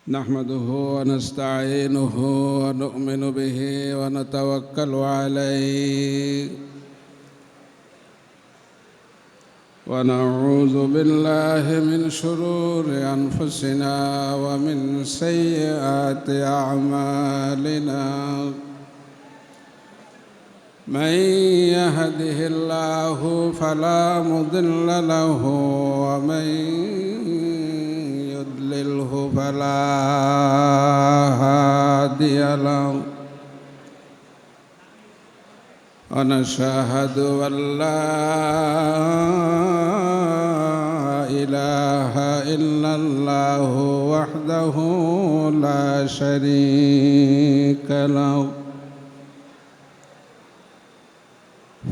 نحمده ونستعينه ونؤمن به ونتوكل عليه ونعوذ بالله من شرور أنفسنا ومن سيئات أعمالنا من يهده الله فلا مضل له ومن يضلله فلا هادي له ونشهد أن لا إله إلا الله وحده لا شريك له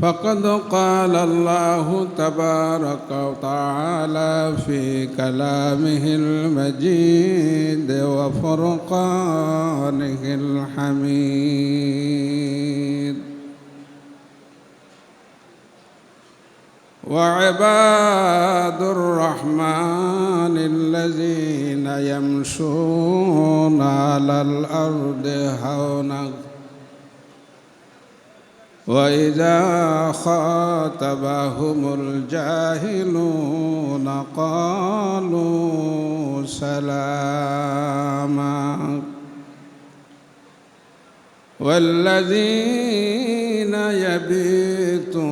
فقد قال الله تبارك وتعالى في كلامه المجيد وفرقانه الحميد وعباد الرحمن الذين يمشون على الأرض هونا وإذا خاطبهم الجاهلون قالوا سلاما والذين يبيتون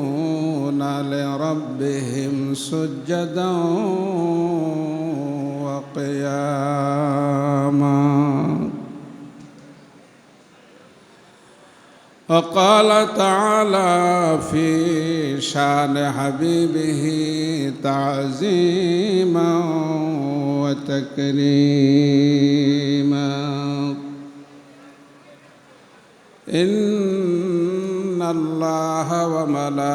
لربهم سجدا وقياما وقال تعالى في شان حبيبه تعظيما وتكريما إن الله وملائكته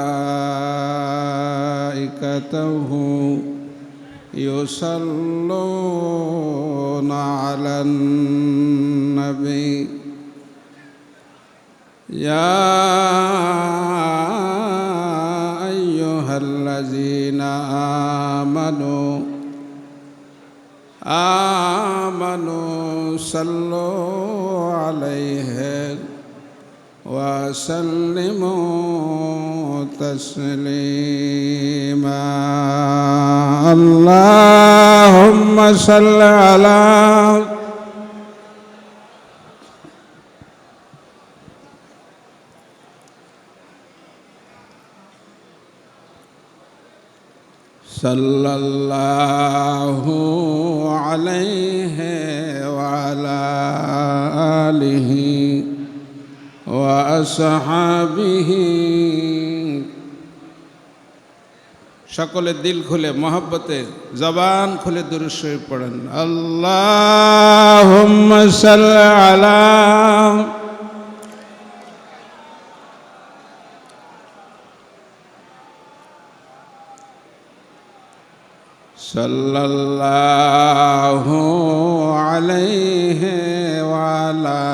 يصلون على النبي يا أيها الذين آمنوا صلوا عليه وسلموا تسليما اللهم صل على صلى الله عليه وعلى آله وأصحابه সকলে দিল খুলে মহব্বতে জবান খুলে দুরূদ শরীফ পড়েন আল্লাহুম্মা সাল্লি আলা সাল্লাল্লাহু আলাইহি ওয়া আলা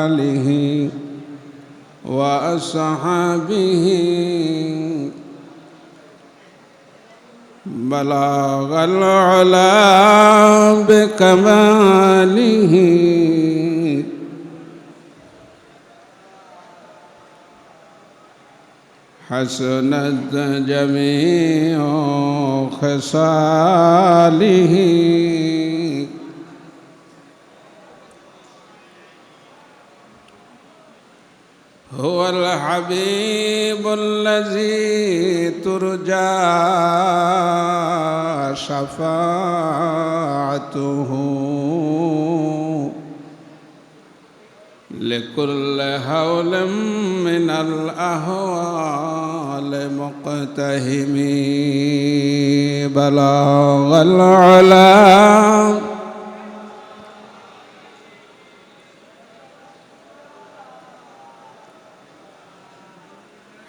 আলিহি ওয়া আসহাবিহি বালাগাল উলা বিকামালিহি حسنت جميع خصاله هو الحبيب الذي ترجى شفاعته لكل هول من الأهوال مقتحم بلاغ العلا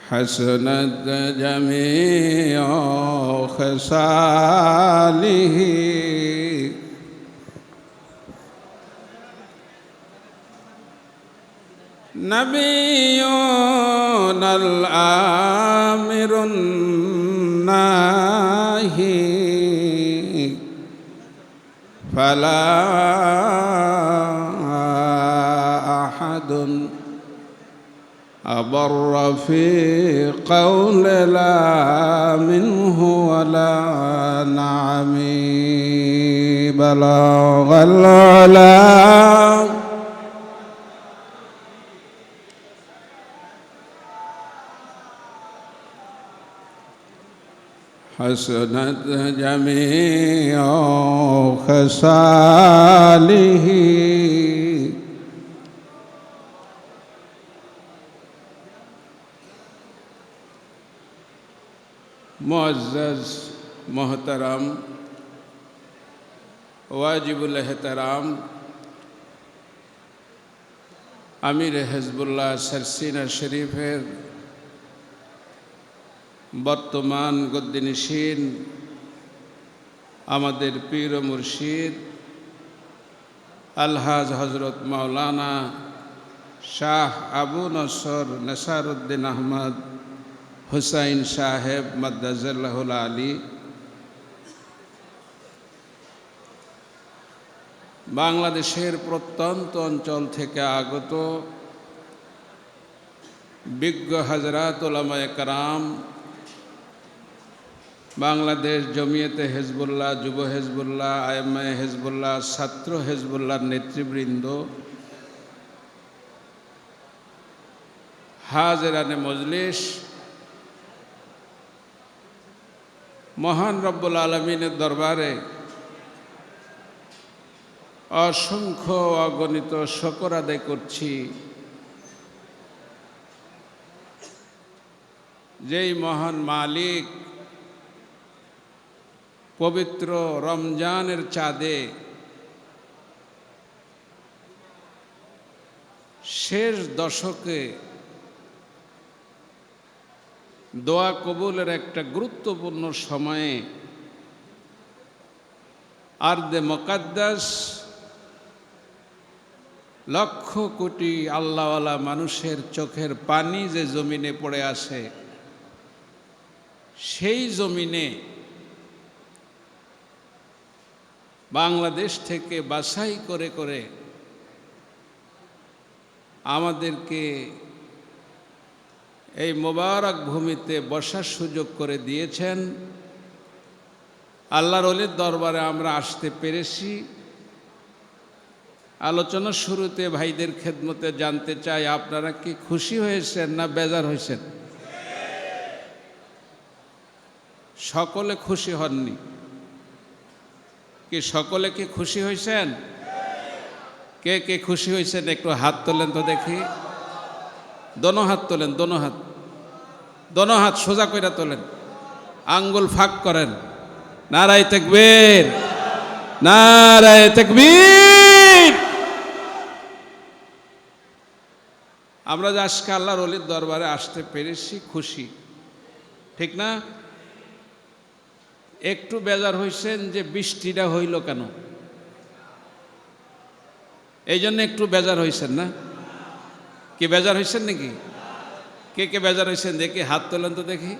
حسنت جميع خصاله نبينا الآمر الناهي فلا أحد أبر في قول لا منه ولا نعمي بلغ العلا حسنت جميع خصاله मुअज़्ज़ज़ मोहतरम वाजिबुल एहतराम अमीर हिज़्बुल्लाह सरसीना शरीफेर बर्तमान गद्दिनशीन आमादेर पीर व मुर्शिद अलहाज हजरत मौलाना शाह आबू नसर नसारुद्दीन अहमद হুসাইন সাহেব মাদ্দাজাল্লাহুল আলী, বাংলাদেশের প্রত্যন্ত অঞ্চল থেকে আগত বিজ্ঞ হযরত উলামায়ে কেরাম, বাংলাদেশ জমিয়তে হিজবুল্লাহ, যুব হিজবুল্লাহ, আইম্মায়ে হিজবুল্লাহ, ছাত্র হিজবুল্লাহর নেতৃবৃন্দ, হাজিরানে মজলিস, মহান রব্বুল আলামিনের দরবারে অসংখ্য অগণিত শুকর আদায় করছি, যেই মহান মালিক পবিত্র রমজানের চাঁদে শেষ দশকে দোয়া কবুলের একটা গুরুত্বপূর্ণ সময়ে আরদে মুকাদ্দাস লক্ষ কোটি আল্লাহওয়ালা মানুষের চোখের পানি যে জমিনে পড়ে আসে, সেই জমিনে বাংলাদেশ থেকে বাছাই করে করে আমাদেরকে এই মোবারক ভূমিতে বসার সুযোগ করে দিয়েছেন। আল্লাহর ওলির দরবারে আমরা আসতে পেরেছি। আলোচনার শুরুতে ভাইদের খেদমতে জানতে চাই, আপনারা কি খুশি হয়েছেন না বেজার হয়েছেন? সকলে খুশি হননি কি? সকলে কি খুশি হয়েছেন? কে কে খুশি হয়েছেন একটু হাত তোলেন তো দেখি। দোনো হাত তোলেন, দোনো হাত সোজা কইরা তোলেন, আঙ্গুল ফাঁক করেন। নারায়ে তাকবীর, নারায়ে তাকবীর। আমরা যে আজকে আল্লাহর ওলির দরবারে আসতে পেরেছি, খুশি, ঠিক না? একটু বেজার হয়েছেন যে বৃষ্টিটা হইল কেন, এই জন্য একটু বেজার হয়েছেন না? কি বেজার হয়েছেন নাকি? কে কে বেজার হয়েছেন দেখি হাত তোলেন তো দেখি।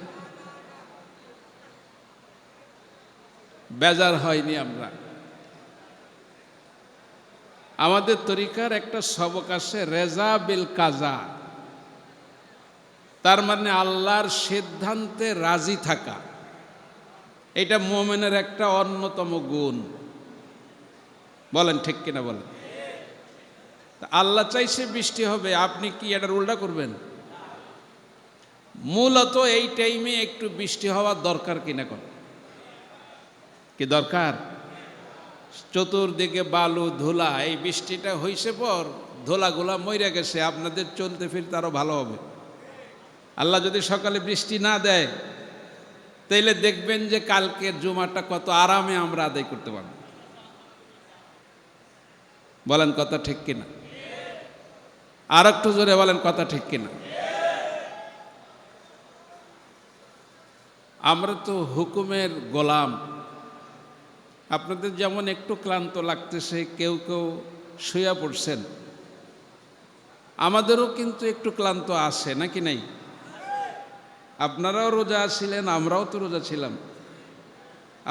বেজার হয়নি আমরা। আমাদের তরিকার একটা সবক আছে, রেজা বিল কাজা, তার মানে আল্লাহর সিদ্ধান্তে রাজি থাকা। এটা মুমিনের একটা অন্যতম গুণ। বলেন ঠিক কিনা বলেন? আল্লাহ চাইছে বৃষ্টি হবে, আপনি কি এটার উল্টা করবেন? মূলত এই টাইমে একটু বৃষ্টি হওয়ার দরকার কিনা? কি দরকার? চতুর্দিকে বালু ধুলা, এই বৃষ্টিটা হয়েছে পর ধুলাগুলা মইরা গেছে, আপনাদের চলতে ফিরতে আরো ভালো হবে। আল্লাহ যদি সকালে বৃষ্টি না দেয়, তাইলে দেখবেন যে কালকের জুমাটা কত আরামে আমরা আদায় করতে পারব। বলেন কথা ঠিক কিনা? আর একটু জোরে বলেন কথা ঠিক কিনা? আমরা তো হুকুমের গোলাম। আপনাদের যেমন একটু ক্লান্ত লাগতেছে, কেউ কেউ শুয়ে পড়ছেন, আমাদেরও কিন্তু একটু ক্লান্ত আছে নাকি নাই? আপনারাও রোজা ছিলেন, আমরাও তো রোজা ছিলাম।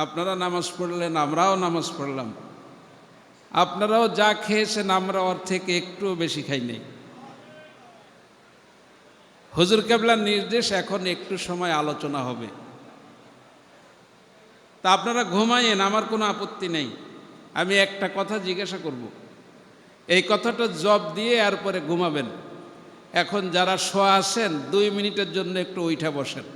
আপনারা নামাজ পড়লেন, আমরাও নামাজ পড়লাম। আপনারাও যা খেয়েছেন আমরা ওর থেকে একটু বেশি খাই নাই। হুজুর কেবলার নির্দেশ, এখন একটু সময় আলোচনা হবে, তা আপনারা ঘুমাইয়েন, আমার কোনো আপত্তি নেই। আমি একটা কথা জিজ্ঞাসা করব, এই কথাটা জবাব দিয়ে এরপরে ঘুমাবেন। এখন যারা শোয়া আছেন 2 মিনিটের জন্য একটু উঠা বসেন।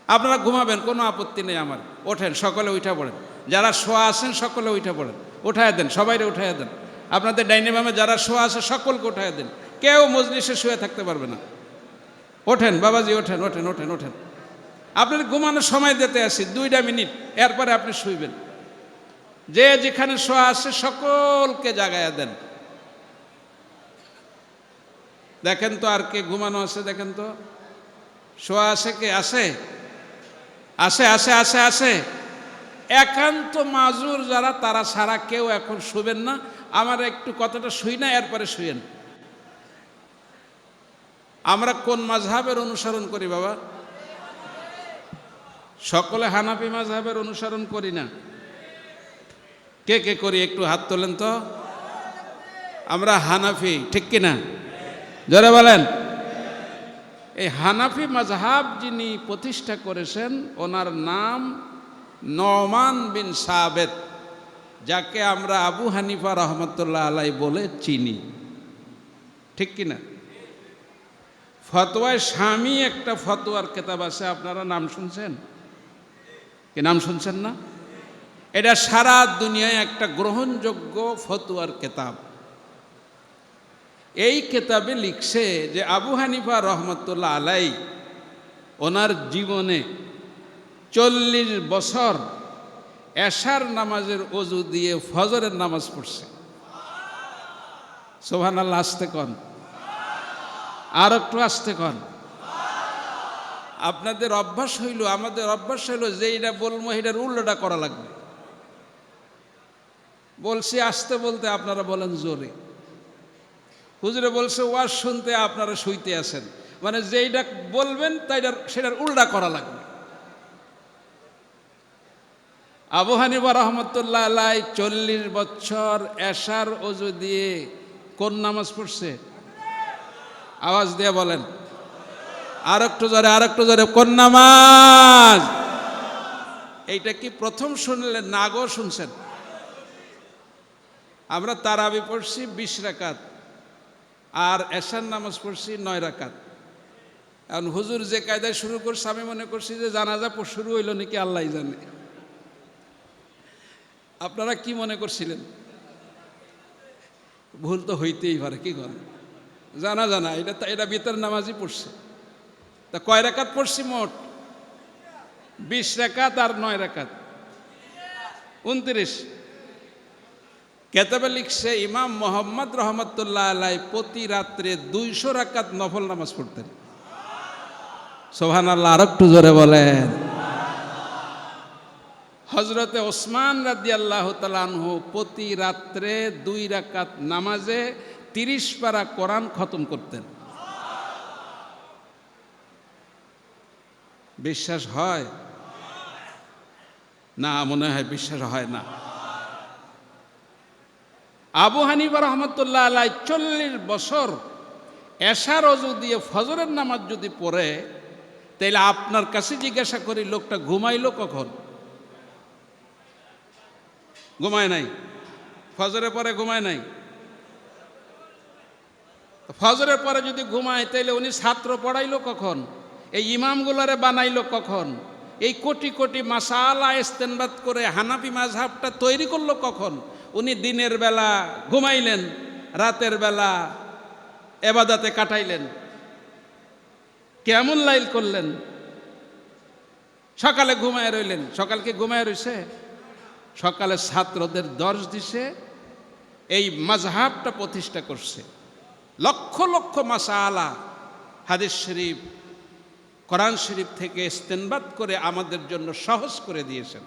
আপনারা ঘুমাবেন, কোনো আপত্তি নেই আমার। ওঠেন, সকলে উঠা পড়েন। যারা শোয়া আছেন সকলে উঠা পড়েন, উঠায় দেন, সবাইরে উঠায় দেন। আপনাদের ডাইনে বামে যারা শোয়া আছে সকলকে উঠায় দেন, কেউ মজলিসে শুয়ে থাকতে পারবে না। ওঠেন বাবাজি, ওঠেন ওঠেন ওঠেন ওঠেন। আপনার ঘুমানোর সময় দিতে আসি 2 মিনিট, এরপরে আপনি শুইবেন। যে যেখানে শোয়া আছে সকলকে জাগায়া দেন। দেখেন তো আর কে ঘুমানো আছে, দেখেন তো শোয়া আছে কে? আছে, আছে আছে আছে আছে। একান্ত মাজুর যারা, তারা ছাড়া কেউ এখন শুবেন না। আমার একটু কথাটা শুই না, এরপরে শুয়েন। আমরা কোন মাযহাবের অনুসরণ করি বাবা? সকলে হানাফি মাযহাবের অনুসরণ করি না? কে কে করি একটু হাত তোলেন তো। আমরা হানাফি, ঠিক কিনা? জোরে বলেন। এই হানাফি মাযহাব যিনি প্রতিষ্ঠা করেছেন, ওনার নাম নোমান বিন সাবেত, যাকে আমরা আবু হানিফা রহমতুল্লাহ আলাই বলে চিনি, ঠিক কিনা? ফতোয়ায় স্বামী একটা ফতোয়ার কেতাব আছে, আপনারা নাম শুনছেন কি? নাম শুনছেন না? এটা সারা দুনিয়ায় একটা গ্রহণযোগ্য ফতোয়ার কেতাব। এই কেতাবে লিখছে যে আবু হানিফা রহমতুল্লাহ আলাই ওনার জীবনে 40 বছর এশার নামাজের ওযু দিয়ে ফজরের নামাজ পড়ছে। সুবহানাল্লাহ, আসতে কন, আর একটু আসতে কন। আপনাদের অভ্যাস হইল, আমাদের অভ্যাস হইল যে এটা বলবো এটার উল্টোটা করা লাগবে। বলছি আসতে বলতে আপনারা বলেন জোরে। হুজুরে বলছে ওয়াজ শুনতে, আপনারা শুইতে আছেন। মানে যেইটা বলবেন তাইটার সেটার উল্টা করা লাগবে। আবু হানিফা রহমতুল্লাহ আলাই 40 বছর এশার ওযু দিয়ে কোন নামাজ পড়ছে? আওয়াজ দিয়ে বলেন, আর একটু জোরে, আর একটু জোরে। কোন নামাজ? এইটা কি প্রথম শুনলেন না আগেও শুনছেন? আমরা তারাবি পড়ছি 20 রাকাত, আর এশার নামাজ পড়ছি 9 রাকাত। এখন হুজুর যে কায়দায় শুরু করছে, আমি মনে করছি যে জানাজা শুরু হইল নাকি আল্লাহ জানে। আপনারা কি মনে করছিলেন? ভুল তো হইতেই পারে, কি করেন? জানা এটা ভিতর নামাজই পড়ছে। তা কয় রাকাত পড়ছি মোট? 20 রাকাত আর 9 রাকাত, 29। কেতাবে লিখছে ইমাম মোহাম্মদ রহমতুল্লাহ আলাই প্রতি রাত্রে 200 রাকাত নফল নামাজ পড়তেন। সুবহানাল্লাহ, আর একটু জোরে বলেন। হযরতে ওসমান রাদিয়াল্লাহু তাআলা আনহু প্রতি রাত্রে 2 রাকাত নামাজে 30 পারা কোরআন খতম করতেন। বিশ্বাস হয় না? মনে হয় বিশ্বাস হয় না। আবু হানিফা রহমতুল্লাহ আলাই 40 বছর এশার ওযু দিয়ে ফজরের নামাজ যদি পড়ে, তাইলে আপনার কাছে জিজ্ঞাসা করি, লোকটা ঘুমাইলো কখন? ঘুমায় নাই। ফজরের পরে ঘুমায় নাই। ফজরের পরে যদি ঘুমায়, তাইলে উনি ছাত্র পড়াইলো কখন? এই ইমামগুলারে বানাইলো কখন? এই কোটি কোটি মাসালা ইস্তেনবাত করে হানাফি মাযহাবটা তৈরি করলো কখন? উনি দিনের বেলা ঘুমাইলেন, রাতের বেলা ইবাদতে কাটাইলেন, কিয়ামুল লাইল করলেন, সকালে ঘুমায় রইলেন। সকাল কি ঘুমায় রইছে? সকালে ছাত্রদের দর্শ দিছে, এই মাযহাবটা প্রতিষ্ঠা করছে। লক্ষ লক্ষ মাসালা হাদিস শরীফ, কোরআন শরীফ থেকে ইস্তেনবাত করে আমাদের জন্য সহজ করে দিয়েছেন।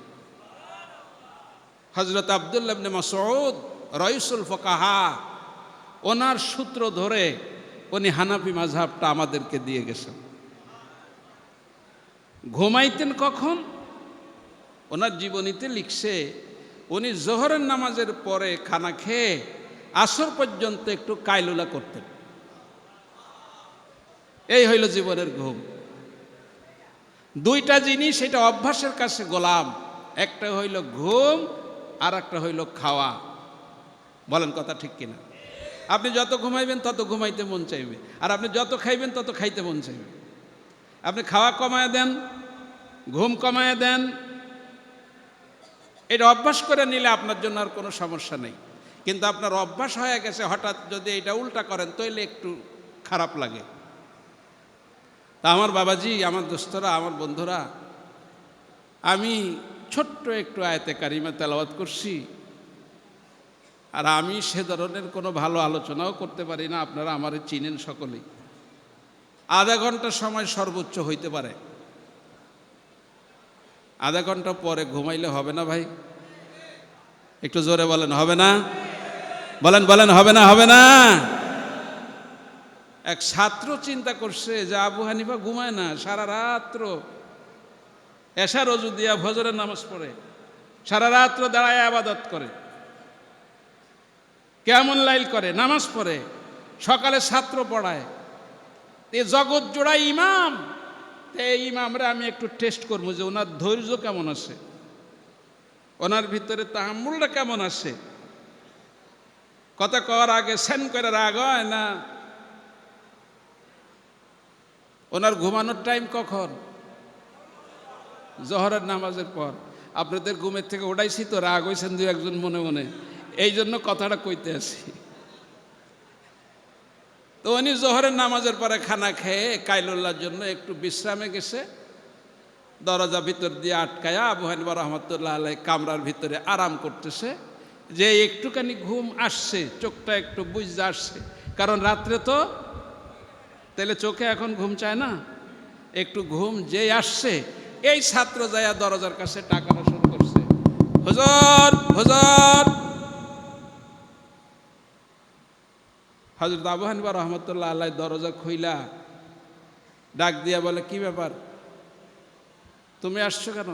হযরত আব্দুল্লাহ ইবনে মাসউদ রাইসুল ফুকাহা, ওনার সূত্র ধরে উনি হানাফি মাযহাবটা আমাদেরকে দিয়ে গেছেন। ঘুমাইতেন কখন? ওনার জীবনীতে লিখছে উনি জোহরের নামাজের পরে খানা খেয়ে আসর পর্যন্ত একটু কাইলুলা করতেন। এই হইল জীবনের ঘুম। দুইটা জিনিস, এটা অভ্যাসের কাছে গোলাম। একটা হইল ঘুম, আর একটা হইল খাওয়া। বলেন কথা ঠিক কিনা? আপনি যত ঘুমাইবেন তত ঘুমাইতে মন চাইবে, আর আপনি যত খাইবেন তত খাইতে মন চাইবে। আপনি খাওয়া কমায় দেন, ঘুম কমায় দেন, এটা অভ্যাস করে নিলে আপনার জন্য আর কোনো সমস্যা নেই। কিন্তু আপনার অভ্যাস হয়ে গেছে, হঠাৎ যদি এটা উল্টা করেন তাহলে একটু খারাপ লাগে। তা আমার বাবাজি, আমার দোস্তরা, আমার বন্ধুরা, আমি ছোট্ট একটু আয়াতে কারিমা তেলাওয়াত করছি, আর আমি সে ধরনের কোনো ভালো আলোচনাও করতে পারি না। আপনারা আমারে চিনেন সকলেই। আধা ঘন্টা সময় সর্বোচ্চ হইতে পারে। আধা ঘন্টা পরে ঘুমাইলে হবে না ভাই? একটু জোরে বলেন, হবে না? বলেন বলেন, হবে না? হবে না? এক ছাত্র চিন্তা করছে যে আবু হানিফা ঘুমায় না, সারা রাত্র এশার ওযু দিয়া ফজরের নামাজ পড়ে, সারা রাত্র দাঁড়ায় ইবাদত করে, কিয়ামুল লাইল করে, নামাজ পড়ে, সকালে ছাত্র পড়ায়, এ জগৎ জোড়া ইমাম। এই ইমামরা আমি একটু টেস্ট করবো যে ওনার ধৈর্য কেমন আছে, ওনার ভিতরে তাহাম্মুলটা কেমন আছে। কথা কওয়ার আগে সেন করে রাগ হয় না? ওনার ঘুমানোর টাইম কখন? জোহরের নামাজের পর। আপনাদের ঘুমের থেকে ওঠাইছি তো, রাগ হয়েছেন দু একজন মনে মনে, এই জন্য কথাটা কইতে আসি। তো উনি জোহরের নামাজের পরে খানা খেয়ে কাইলুল্লাহর জন্য একটু বিশ্রামে গেছে। দরজা ভিতর দিয়ে আটকায়া আবু হানিফা রহমতুল্লাহ আলাইহি কামরার ভিতরে আরাম করতেছে, যে একটুখানি ঘুম আসছে, চোখটা একটু বুঝতে আসছে, কারণ রাত্রে তো, তাহলে চোখে এখন ঘুম চায় না, একটু ঘুম যেই আসছে, এই ছাত্র যায়া দরজার কাছে টাকাটা শুরু করছে, হুজুর হুজুর। হযরত আবু হানিফা রহমতুল্লাহ আলাইহি দরজা খুইলা ডাক দিয়া বলে, কি ব্যাপার, তুমি আসছো কেন?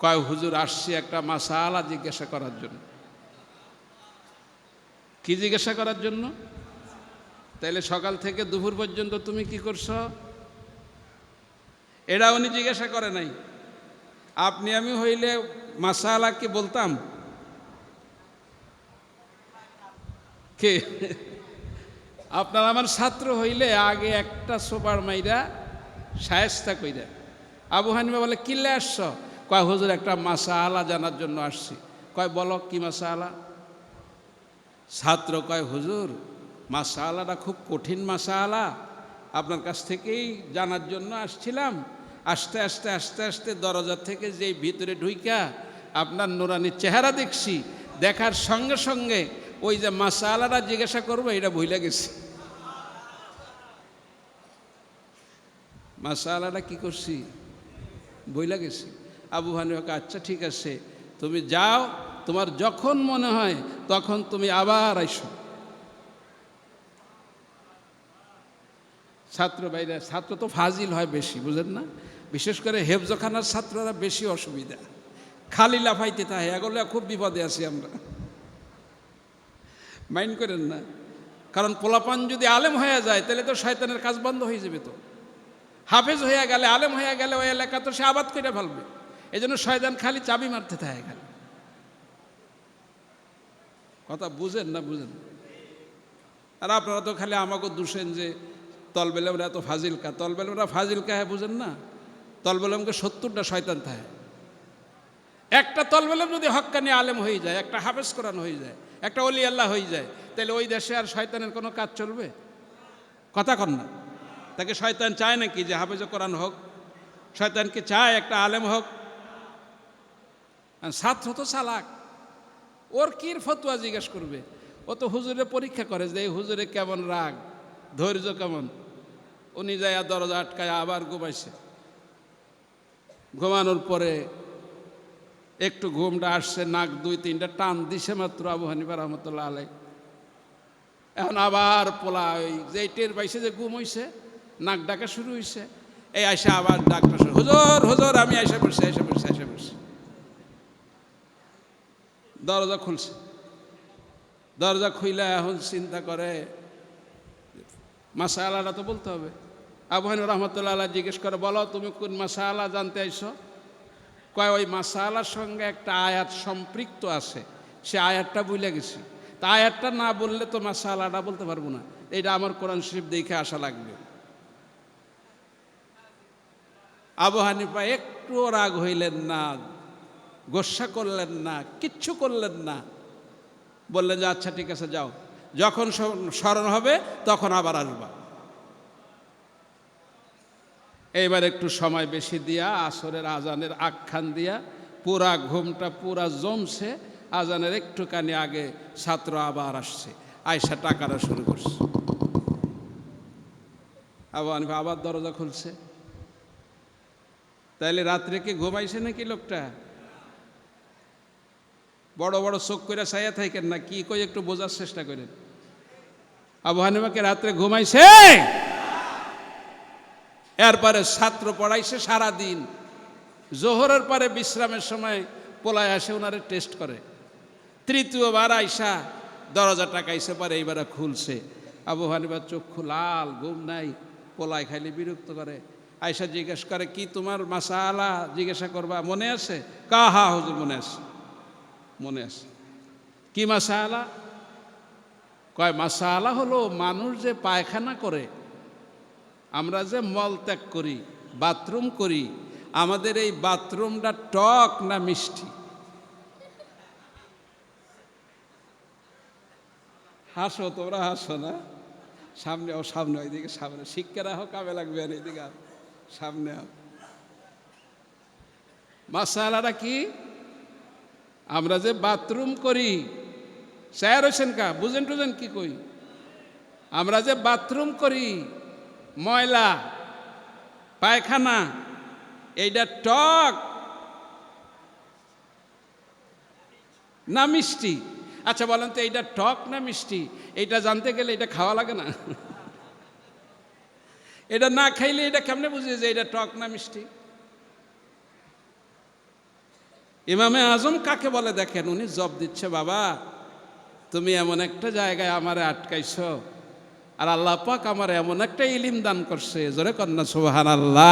কয়, হুজুর আসছি একটা মাসালা জিজ্ঞাসা করার জন্য। কি জিজ্ঞাসা করার জন্য? তাইলে সকাল থেকে দুপুর পর্যন্ত তুমি কি করছো? এটা উনি জিজ্ঞাসা করে নাই। আপনি আমি হইলে মাসালা কি বলতাম? কে? আপনার আমার ছাত্র হইলে আগে একটা সোপার মাইরা শায়েস্তা কইরা। আবু হানিফা বলে, কিল্লে আসছ? কয়, হুজুর একটা মাসালা জানার জন্য আসছি। কয়, বলো কি মাসালা? ছাত্র কয়, হুজুর মাসালাটা খুব কঠিন মাসালা, আপনার কাছ থেকেই জানার জন্য আসছিলাম। আস্তে আস্তে আস্তে আস্তে দরজা থেকে যেই ভিতরে ঢুইকা আপনার নুরানির চেহারা দেখছি, দেখার সঙ্গে সঙ্গে ওই যে মাসালাটা জিজ্ঞাসা করবো এটা ভুলে গেছি। মাসালাটা কি করছি? ভুলে গেছি। আবু হানিফা, আচ্ছা ঠিক আছে, তুমি যাও, তোমার যখন মনে হয় তখন তুমি আবার আইসো। ছাত্র ভাইরা, ছাত্র তো ফাজিল হয় বেশি, বুঝেন না? বিশেষ করে হেফজখানার ছাত্ররা বেশি অসুবিধা, খালি লাফাইতে থাকে, এগুলো খুব বিপদে আছি আমরা। মাইন্ড করেন না, কারণ পোলাপান যদি আলেম হয়ে যায় তাহলে তো শয়তানের কাজ বন্ধ হয়ে যাবে। তো হাফেজ হয়ে গেলে, আলেম হয়ে গেলে ওই এলাকা তো সে আবাদ করে ফেলবে। এই জন্য শয়তান খালি চাবি মারতে থাকে খালি। কথা বুঝেন না? বুঝেন? আর আপনারা তো খালি আমাকে দূষেন যে তলবেলেমরা এত ফাজিল কা, তলবেলেমরা ফাজিল কা, বুঝেন না? তলবেলেমকে 70টা শয়তান থাকে। একটা তলবেলেম যদি হক্কানি আলেম হয়ে যায়, একটা হাফেজ কোরআন হয়ে যায়, একটা ওলি আল্লাহ হয়ে যায়, তাহলে ওই দেশে আর শয়তানের কোনো কাজ চলবে? কথা কন না? তাকে শয়তান চায় নাকি যে হাফেজ কোরআন হোক? শয়তানকে চায় একটা আলেম হোক? ছাত্র তো চালাক, ওর কির ফতুয়া জিজ্ঞেস করবে? ও তো হুজুরে পরীক্ষা করে যে এই হুজুরে কেমন রাগ, ধৈর্য কেমন। উনি যায় দরজা আটকায় আবার ঘুমাইছে। ঘুমানোর পরে একটু ঘুমটা আসছে, নাক 2-3টা টান দিছে মাত্র আবু হানিফা রহমতুল্লাহ আলাইহি। এখন আবার পোলা ওই যে টের পাইছে যে ঘুম হইছে, নাক ডাকা শুরু হয়েছে, এই আইসা আবার ডাকটা শুরু, হুজুর হুজুর আমি আইসা পড়ছি, আইসা পড়ছি, আইসা পড়ছি। দরজা খুলছে, দরজা খুইলা এখন চিন্তা করে মাসালাটা তো বলতে হবে। আবু হানিফা রহমতুল্লাহ আলাইহি জিজ্ঞেস করে, বলো তুমি কোন মাসালা জানতে আইছো? কয় ওই মাসালার সঙ্গে একটা আয়াত সম্পৃক্ত আছে, সে আয়াতটা ভুলে গেছি, তা আয়াতটা না বললে তো মাসালাটা বলতে পারবো না, এটা আমার কোরআন শরীফ দেখে আসা লাগবে। আবু হানিফা একটুও রাগ হইলেন না, গোসা করলেন না, কিচ্ছু করলেন না, বললেন যে আচ্ছা ঠিক আছে যাও, যখন স্মরণ হবে তখন আবার আসবা। এইবার একটু সময় বেশি দিয়া আসরের আজানের আখ্যান দিয়া পুরা ঘুমটা পুরা জমছে। আজানের একটুখানি আগে ছাত্র আবার আসছে, আয়সা টাকাটা শুরু করছে। আবু হানিফা আবার দরজা খুলছে। তাইলে রাত্রে কি ঘুমাইছে নাকি লোকটা? বড় বড় চোখ করে চাইয়া থাকেন না, কি কই একটু বোঝার চেষ্টা করেন। আবু হানিফাকে রাত্রে ঘুমাইছে? এরপরে ছাত্র পড়াইছে সারা দিন। জোহরের পরে বিশ্রামের সময় পোলায় আসে, ওনারে টেস্ট করে। তৃতীয়বার আইসা দরজা টাকাইছে, পরে এইবারে খুলছে। আবু হানিফার চক্ষু লাল, ঘুম নাই, পোলায় খাইলে বিরক্ত করে। আয়সা জিজ্ঞেস করে, কি তোমার মাসালা জিজ্ঞাসা করবা, মনে আছে? হা হুজুর মনে আছে, মনে আছে। কি মাসালা? কয় মাসালা হলো মানুষ যে পায়খানা করে, আমরা যে মল ত্যাগ করি, বাথরুম করি, আমাদের এই বাথরুমটা টক না মিষ্টি? হাসো, তোমরা হাসো না, সামনে ও সামনে, ওইদিকে সামনে, শিক্ষা রাখো, কামে লাগবে না, এইদিকে সামনে। মাসালাটা কি? আমরা যে বাথরুম করি, স্যার হয়েছেন কা, বুঝেন টুঝেন কি কই? আমরা যে বাথরুম করি, ময়লা পায়খানা, এইটা টক না মিষ্টি? আচ্ছা বলেন তো, এইটা টক না মিষ্টি? এইটা জানতে গেলে এটা খাওয়া লাগে না? এটা না খাইলে এটা কেমনে বুঝে যে এটা টক না মিষ্টি? ইমামে আজম কাকে বলে দেখেন, উনি জব দিচ্ছে, বাবা তুমি এমন একটা জায়গায় আমারে আটকাইছো, আর আল্লাহ পাক আমার এমন একটা ইলিম দান করছে, জোরে কন্যা সুবহানাল্লাহ।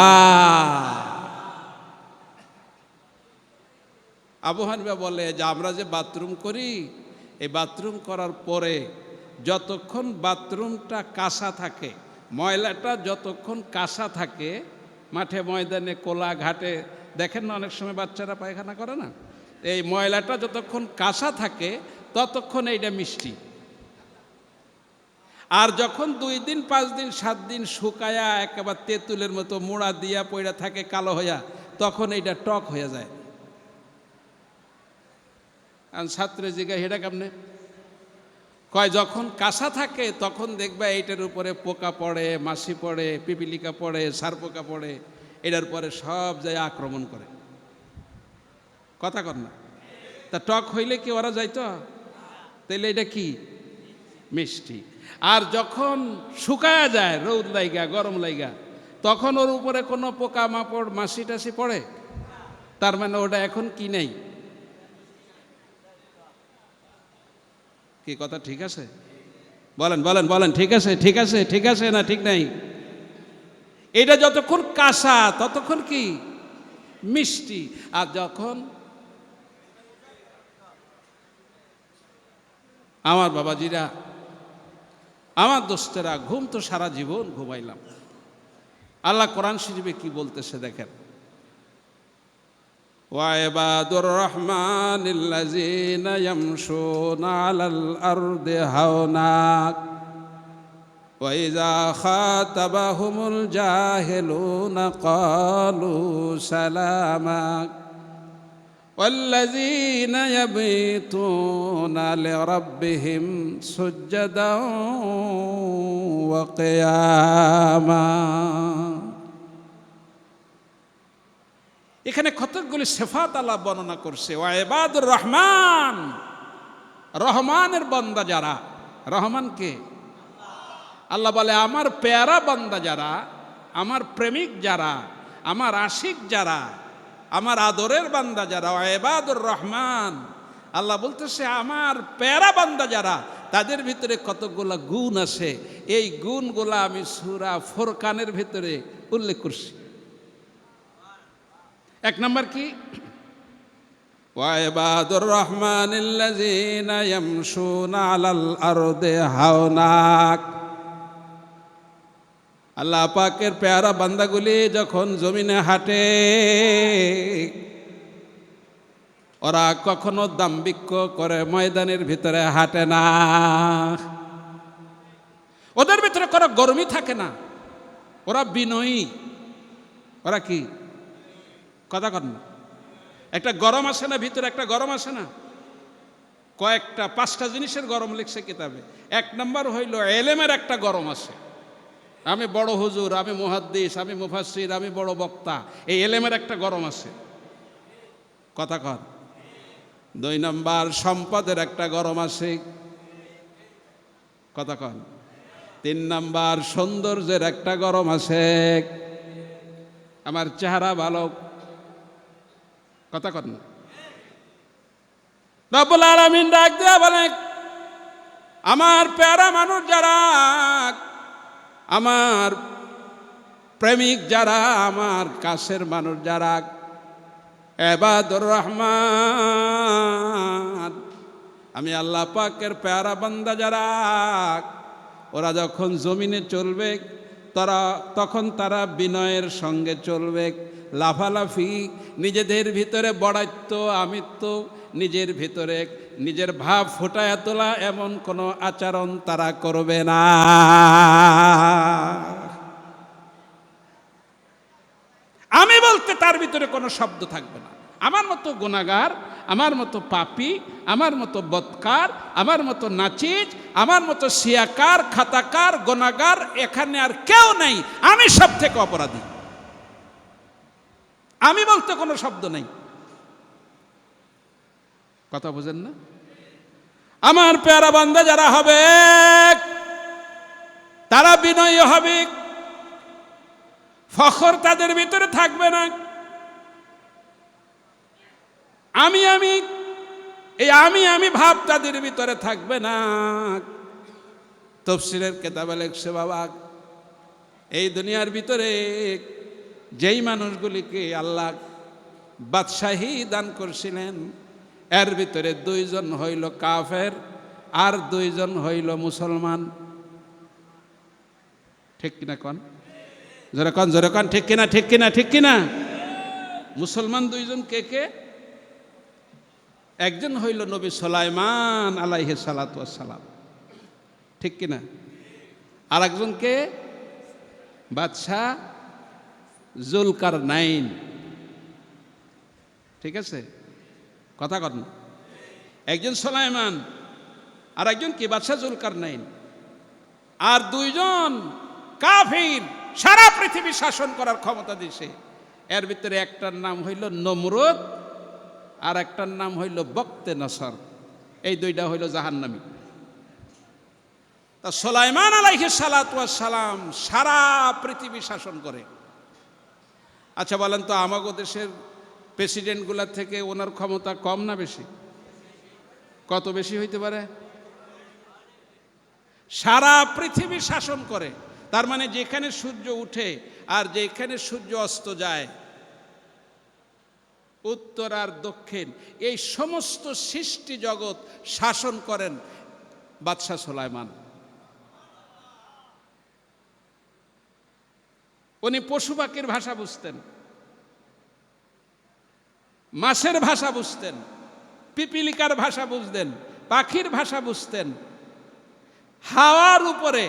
আবু হানিফা বলে যে আমরা যে বাথরুম করি, এই বাথরুম করার পরে যতক্ষণ বাথরুমটা কাঁচা থাকে, ময়লাটা যতক্ষণ কাঁচা থাকে, মাঠে ময়দানে কোলা ঘাটে দেখেন না অনেক সময় বাচ্চারা পায়খানা করে না, এই ময়লাটা যতক্ষণ কাঁচা থাকে ততক্ষণ এইটা মিষ্টি। আর যখন 2 দিন 5 দিন 7 দিন শুকায়া একেবারে তেঁতুলের মতো মোড়া দিয়া পইড়া থাকে কালো হইয়া, তখন এইটা টক হয়ে যায়। আর ছাত্র জিজ্ঞাসা, এটা কেমনে? কয় যখন কাঁচা থাকে তখন দেখবে এইটার উপরে পোকা পড়ে, মাছি পড়ে, পিপিলিকা পড়ে, সার পোকা পড়ে, এটার পরে সব যায় আক্রমণ করে। কথা কর না? তা টক হইলে কি ওরা যাইতো? তাইলে এটা কি? মিষ্টি। আর যখন শুকায়া যায়, রৌদ লাইগা গরম লাইগা, তখন ওর উপরে কোনো পোকা মাপড় মাছি টাছি পড়ে, তার মানে ওটা এখন কি নেই? কি কথা ঠিক আছে? বলেন বলেন বলেন, ঠিক আছে ঠিক আছে ঠিক আছে না ঠিক নাই? এটা যতক্ষণ কাঁচা ততক্ষণ কি? মিষ্টি। আর যখন আমার বাবাজিরা, আমার দোস্তেরা, ঘুম তো সারা জীবন ঘুমাইলাম। আল্লাহ কোরআন শরীফে কি বলতেছে দেখেন, ওয়াইবাদুর রহমানিল্লাযীনা ইয়ামশুনা আলাল আরদি হাওনা ওয়া ইযা খাতাবাহুমুল জাহিলুনা ক্বালু সালামা والذين يبيتون لربهم سجدا وقياما। এখানে কতগুলি সিফাত আল্লাহ বর্ণনা করছে। ওয়া ইবাদুর রহমান, রহমানের বান্দা যারা, রহমান কে? আল্লাহ বলে আমার পেয়ারা বান্দা যারা, আমার প্রেমিক যারা, আমার আশিক যারা, আমার আদরের বান্দা যারা, ওয়া ইবাদুর রহমান, আল্লাহ বলতেছে আমার প্যারা বান্দা যারা, তাদের ভিতরে কতগুলা গুণ আছে, এই গুণগুলা আমি সূরা ফুরকানের ভিতরে উল্লেখ করছি। এক নম্বর কি? ওয়াইবাদুর রহমানিল্লাযীনা ইয়ামশুনা আলাল আরদি হাওনা। আল্লাহ পাকের পেয়ারা বান্দাগুলি যখন জমিনে হাঁটে, ওরা কখনো দাম্ভিক্য করে ময়দানের ভিতরে হাঁটে না। ওদের ভিতরে কোনো গরমই থাকে না, ওরা বিনয়ী। ওরা কি কথা কন না? একটা গরম আসে না ভিতরে, একটা গরম আসে না। কয়েকটা 5টা জিনিসের গরম লিখছে কিতাবে। এক নম্বর হইল এলেমের একটা গরম আসে। আমি বড় হুজুর, আমি মুহাদ্দিস, আমি মুফাসসির, আমি বড় বক্তা, এই এলেমের একটা গরম আছে। কথা কন। 2 নম্বর সম্পদের একটা গরম আছে। কথা কন। 3 নম্বর সৌন্দর্যের একটা গরম আছে। আমার চেহারা ভালো। কথা কন। রব্বুল আলামিন ডাক দেয়া বলেন, আমার প্যারা মানুষ যারা, আমার প্রেমিক যারা, আমার কাছের মানুষ যারা, ইবাদুর রহমান, আমি আল্লাহ পাকের প্যারা বান্দা যারা, ওরা যখন জমিনে চলবে তখন তারা বিনয়ের সঙ্গে চলবে। লাফালাফি, নিজেদের ভিতরে বড়াইত্ব, আমিত্ব, নিজের ভিতরে নিজের ভাব ফুটায়া তোলা, এমন কোনো আচরণ তারা করবে না। আমি বলতে তার ভিতরে কোনো শব্দ থাকবে না। আমার মতো গুনাহগার, আমার মতো পাপী, আমার মতো বদকার, আমার মতো নাচিজ, আমার মতো সিয়াকার, খাতাকার, গুনাহগার এখানে আর কেউ নেই। আমি সব থেকে অপরাধী। আমি বলতে কোনো শব্দ নেই। কথা বুঝেন না? আমার প্যারা বান্দা যারা হবে, তারা বিনয়ী হবে, ফখর তাদের ভিতরে থাকবে না। আমি ভাব তাদের ভিতরে থাকবে না। তাফসীরের কিতাবে লেখছে, বাবা, এই দুনিয়ার ভিতরে যেই মানুষগুলিকে আল্লাহ বাদশাহী দান করছিলেন, এর ভিতরে 2 জন হইল কাফের আর 2 জন হইল মুসলমান। ঠিক কিনা কন? জোরে কন, জোরে কন। ঠিক কিনা, ঠিক কিনা, ঠিক কিনা? মুসলমান 2 জন কে কে? একজন হইল নবী সুলাইমান আলাইহিস সালাতু ওয়াস সালাম। ঠিক কিনা? আর একজনকে বাদশাহ জুলকারনাইন। ঠিক আছে? কথা কন। একজন সুলাইমান আর একজন কি? বাদশাহ জুলকারনাইন। আর 2 জন কাফির, সারা পৃথিবী শাসন করার ক্ষমতা দিছে। এর ভিতরে একটার নাম হইল নমরুদ আর একটার নাম হইল বক্তে নসর। এই 2টা হইল জাহান্নামী। তা সুলাইমান আলাইহিস সালাতু ওয়াস সালাম সারা পৃথিবী শাসন করে। আচ্ছা বলেন তো, আমাগো দেশের প্রেসিডেন্টগুলা থেকে ওনার ক্ষমতা কম না বেশি? কত বেশি হইতে পারে? সারা পৃথিবী শাসন করে। তার মানে যেখানে সূর্য উঠে আর যেখানে সূর্য অস্ত যায়, উত্তর আর দক্ষিণ, এই সমস্ত সৃষ্টি জগৎ শাসন করেন বাদশাহ সুলাইমান। উনি পশু পাখির ভাষা বুঝতেন, মাছের ভাষা বুঝতেন, পিপিলিকার ভাষা বুঝতেন, পাখির ভাষা বুঝতেন, হাওয়ার উপরে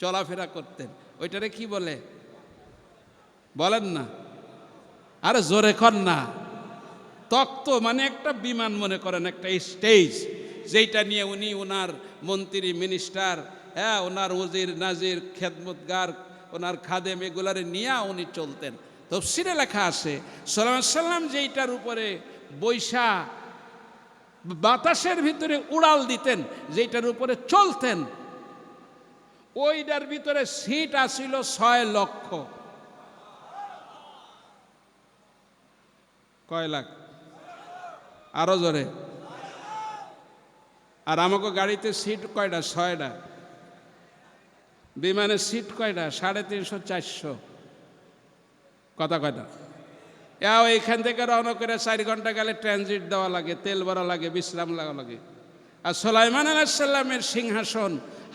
চলাফেরা করতেন। ওইটারে কি বলে বলেন না? আরে জোরে কর না। তক্ত মানে একটা বিমান মনে করেন, একটা স্টেজ, যেটা নিয়ে উনি ওনার মন্ত্রী, মিনিস্টার, হ্যাঁ, ওনার ওজির, নাজির, খেদমতগার, ওনার খাদেম, এগুলারে নিয়ে উনি চলতেন। তাফসীরে লেখা আছে সাল্লাল্লাহু আলাইহি সাল্লাম যেইটার উপরে বৈশা বাতাসের ভিতরে উড়াল দিতেন, যেইটার উপরে চলতেন, ওইটার ভিতরে সিট আসিল 6 লক্ষ। কয় লাখ? আরো জোরে। আর আমাকে গাড়িতে সিট কয়টা? 6টা। বিমানের সিট কয়টা? 350 400। কথা কয়টা? এইখান থেকে রওনা করে 4 ঘন্টা গেলে ট্রানজিট দেওয়া লাগে, তেল ভরা লাগে, বিশ্রাম লাগা লাগে। আর সুলাইমান আলাইহিস সালামের সিংহাসন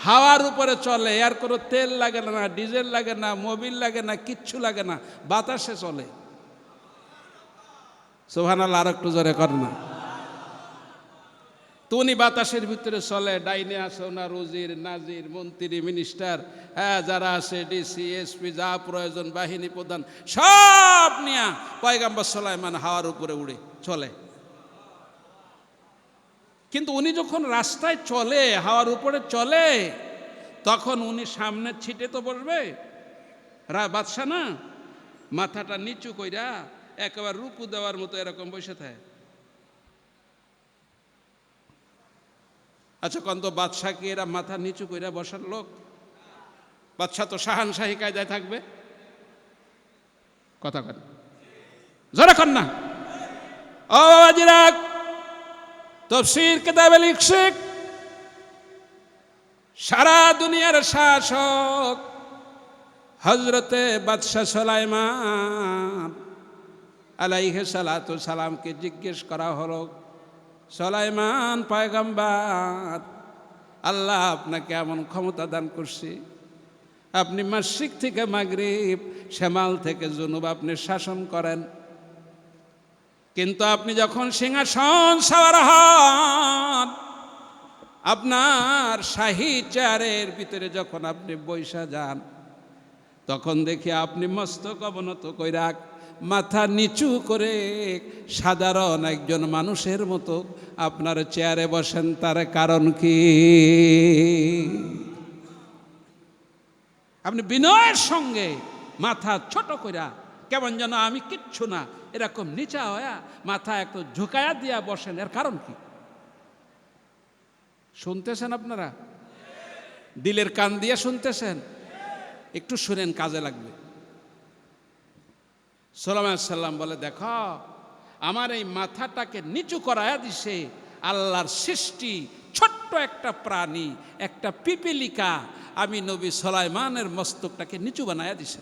হাওয়ার উপরে চলে, আর কোনো তেল লাগে না, ডিজেল লাগে না, মোবিল লাগে না, কিচ্ছু লাগে না, বাতাসে চলে। সুবহানাল্লাহ, আর একটু জোরে কর না। তো উনি বাতাসের ভিতরে চলে। ডাইনে আছে ওনার উজির, নাজির, মন্ত্রী, মিনিস্টার, যারা আছে ডিসি, এসপি, যা প্রয়োজন, বাহিনী প্রধান সব নিয়ে পয়গম্বর সুলাইমান হাওয়ার উপরে উড়ে চলে। কিন্তু উনি যখন রাস্তায় চলে, হাওয়ার উপরে চলে, তখন উনি সামনের ছিটে তো বসবে, বাদশা না, মাথাটা নিচু কইরা একেবারে রুকু দেওয়ার মতো এরকম বসে থাকে। আচ্ছা, কন্ত বাদশা কি এরা মাথা নিচু কইরা বসার লোক? বাদশা তো শাহানশাহী কায়দায় থাকবে। কথা কন, জোরে কন না। ও আজিরাক, তাফসীর কিতাবে লিখছে, সারা দুনিয়ার শাসক হযরতে বাদশা সুলাইমান আলাইহিস সালাতু সালামকে জিজ্ঞেস করা হলো, সুলাইমান পয়গম্বর, আল্লাহ আপনাকে এমন ক্ষমতা দান করছে, আপনি মাশরিক থেকে মাগরিব, শিমাল থেকে জুনুব আপনি শাসন করেন, কিন্তু আপনি যখন সিংহাসন সওয়ার হন, আপনার শাহী চেয়ারের ভিতরে যখন আপনি বৈশা যান, তখন দেখি আপনি মস্তক অবনত কইরা মাথা নিচু করে সাধারণ একজন মানুষের মতো আপনার চেয়ারে বসেন। তার কারণ কি? আপনি বিনয়ের সঙ্গে মাথা ছোট কইরা, কেমন যেন আমি কিচ্ছু না এরকম নিচা হয়া মাথা একটু ঝুঁকায়া দিয়া বসেন, এর কারণ কি? শুনতেছেন আপনারা? দিলের কান দিয়ে শুনতেছেন? একটু শুনেন, কাজে লাগবে। সুলাইমান সাল্লাম বলে, দেখো, আমার এই মাথাটাকে নিচু করায়া দিছে আল্লাহর সৃষ্টি ছোট্ট একটা প্রাণী, একটা পিপিলিকা, আমি নবী সুলাইমানের মস্তকটাকে নিচু বানায়া দিছে।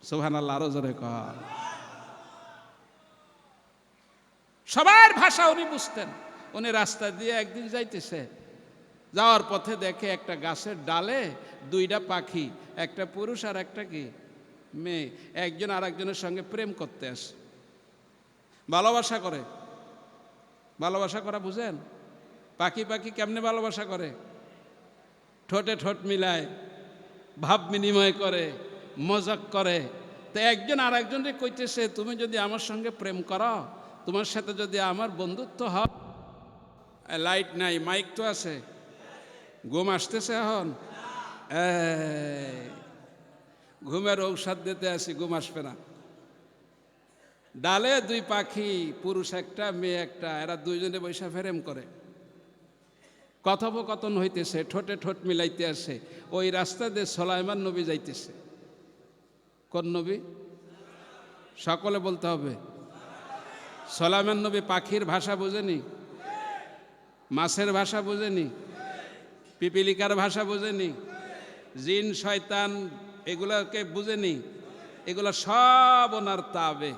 সুবহানাল্লাহ, আরো জোরে কর। সবার ভাষা উনি বুঝতেন। উনি রাস্তা দিয়ে একদিন যাইতেছে, যাওয়ার পথে দেখে একটা গাছের ডালে 2টা পাখি, একটা পুরুষ আর একটা কি মেয়ে, একজন আর একজনের সঙ্গে প্রেম করতে আসে, ভালোবাসা করে। ভালোবাসা করা বুঝেন? পাখি পাখি কেমনে ভালোবাসা করে? ঠোঁটে ঠোঁট মিলায়, ভাব বিনিময় করে, মজাক করে। তো একজন আর একজনকে কইতেছে, তুমি যদি আমার সঙ্গে প্রেম করো, তোমার সাথে যদি আমার বন্ধুত্ব হয়, লাইট নাই, মাইক তো আছে, ঘুম আসতেছে এখন? ঘুমের ঔষধ দিতে আসি, ঘুম আসবে না। ডালে 2 পাখি, পুরুষ একটা মেয়ে একটা, এরা দুইজনে বৈশা প্রেম করে, কথোপকথন হইতেছে, ঠোঁটে ঠোঁট মিলাইতে আসে। ওই রাস্তা দিয়ে সুলাইমান নবী যাইতেছে। কোন নবী? সকলে বলতে হবে। সুলাইমান নবী পাখির ভাষা বুঝেনি, মাছের ভাষা বুঝেনি, পিপিলিকার ভাষা বুঝেনি, জিন শয়তান এগুলোকে বুঝেনি, এগুলো সব ওনার তাবে।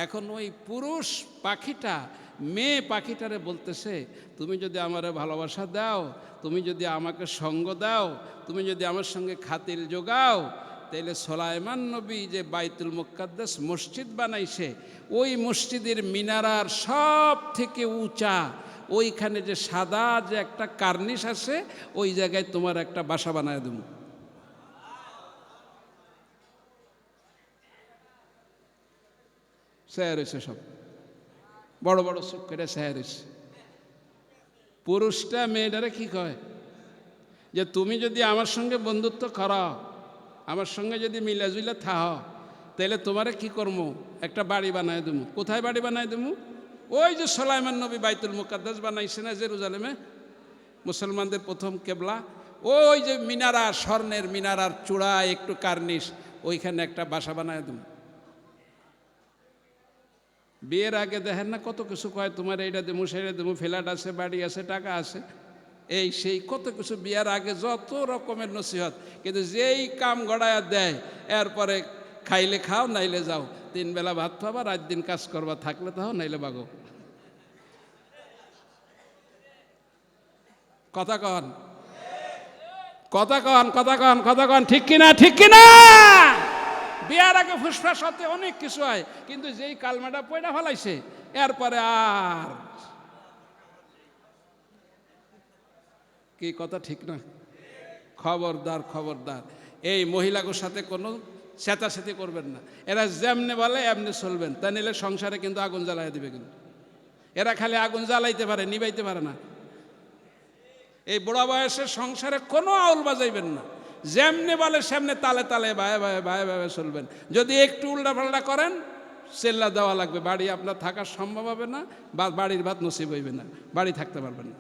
এখন ওই পুরুষ পাখিটা মেয়ে পাখিটারে বলতেছে, তুমি যদি আমারে ভালোবাসা দাও, তুমি যদি আমাকে সঙ্গ দাও, তুমি যদি আমার সঙ্গে খাতির যোগাও, তাইলে সুলাইমান নবী যে বাইতুল মুকাদ্দাস মসজিদ বানাইছে, ওই মসজিদের মিনারার সব থেকে উঁচা ওইখানে যে সাদা যে একটা কার্নিশ আছে, ওই জায়গায় তোমার একটা বাসা বানায় দেব। শেয়ার হয়েছে, সব বড় বড় চোখ করে শেয়ার হয়েছে। পুরুষটা মেয়েটারে কি কয়, যে তুমি যদি আমার সঙ্গে বন্ধুত্ব করো, আমার সঙ্গে যদি মিলাজুলা থাহ, তাহলে তোমারে কি করবো, একটা বাড়ি বানায় দেবো। কোথায় বাড়ি বানায় দেবো? ওই যে সুলাইমান নবী বাইতুল মুকাদ্দাস বানাইছে না জেরুজালেমে, মুসলমানদের প্রথম কেবলা, ওই যে মিনারা, স্বর্ণের মিনারার চূড়ায় একটু কার্নিশ, ওইখানে একটা বাসা বানায় দেবো। বিয়ের আগে দেখেন না কত কিছু কয়, তোমার এইটা দেবো সেটা দেবো, ফ্ল্যাট আছে, বাড়ি আছে, টাকা আছে, এই সেই কত কিছু বিয়ার আগে যত রকমের নসিহত। কিন্তু যেই কাম গড়ায়া দেয় এরপরে খাইলে খাও নাইলে যাও, 3 বেলা ভাত খাবা, রাত দিন কাজ করবা, থাকলে তাও নাইলে বাগো। কথা কন, কথা কন, কথা কন, কথা কন, ঠিক কিনা, ঠিক কিনা? বিয়ার আগে ফুসফাস হতে অনেক কিছু হয়, কিন্তু যেই কালমাটা পয়টা ফেলাইছে এরপরে আর কি, কথা ঠিক না? খবরদার, খবরদার, এই মহিলাগুলোর সাথে কোনো চেঁচাচেঁচি করবেন না। এরা যেমনে বলে এমনি চলবেন, তা নিলে সংসারে কিন্তু আগুন জ্বালাই দিবে। কিন্তু এরা খালি আগুন জ্বালাইতে পারে, নিবাইতে পারে না। এই বুড়া বয়সের সংসারে কোনো আউল বাজাইবেন না, যেমনি বলে সেমনি তালে তালে বায়ে বায়ে বায়ে বায়ে চলবেন। যদি একটু উল্টাপাল্টা করেন চেল্লা দেওয়া লাগবে, বাড়ি আপনার থাকা সম্ভব হবে না, বা বাড়ির ভাত নসিব হইবে না, বাড়ি থাকতে পারবেন না।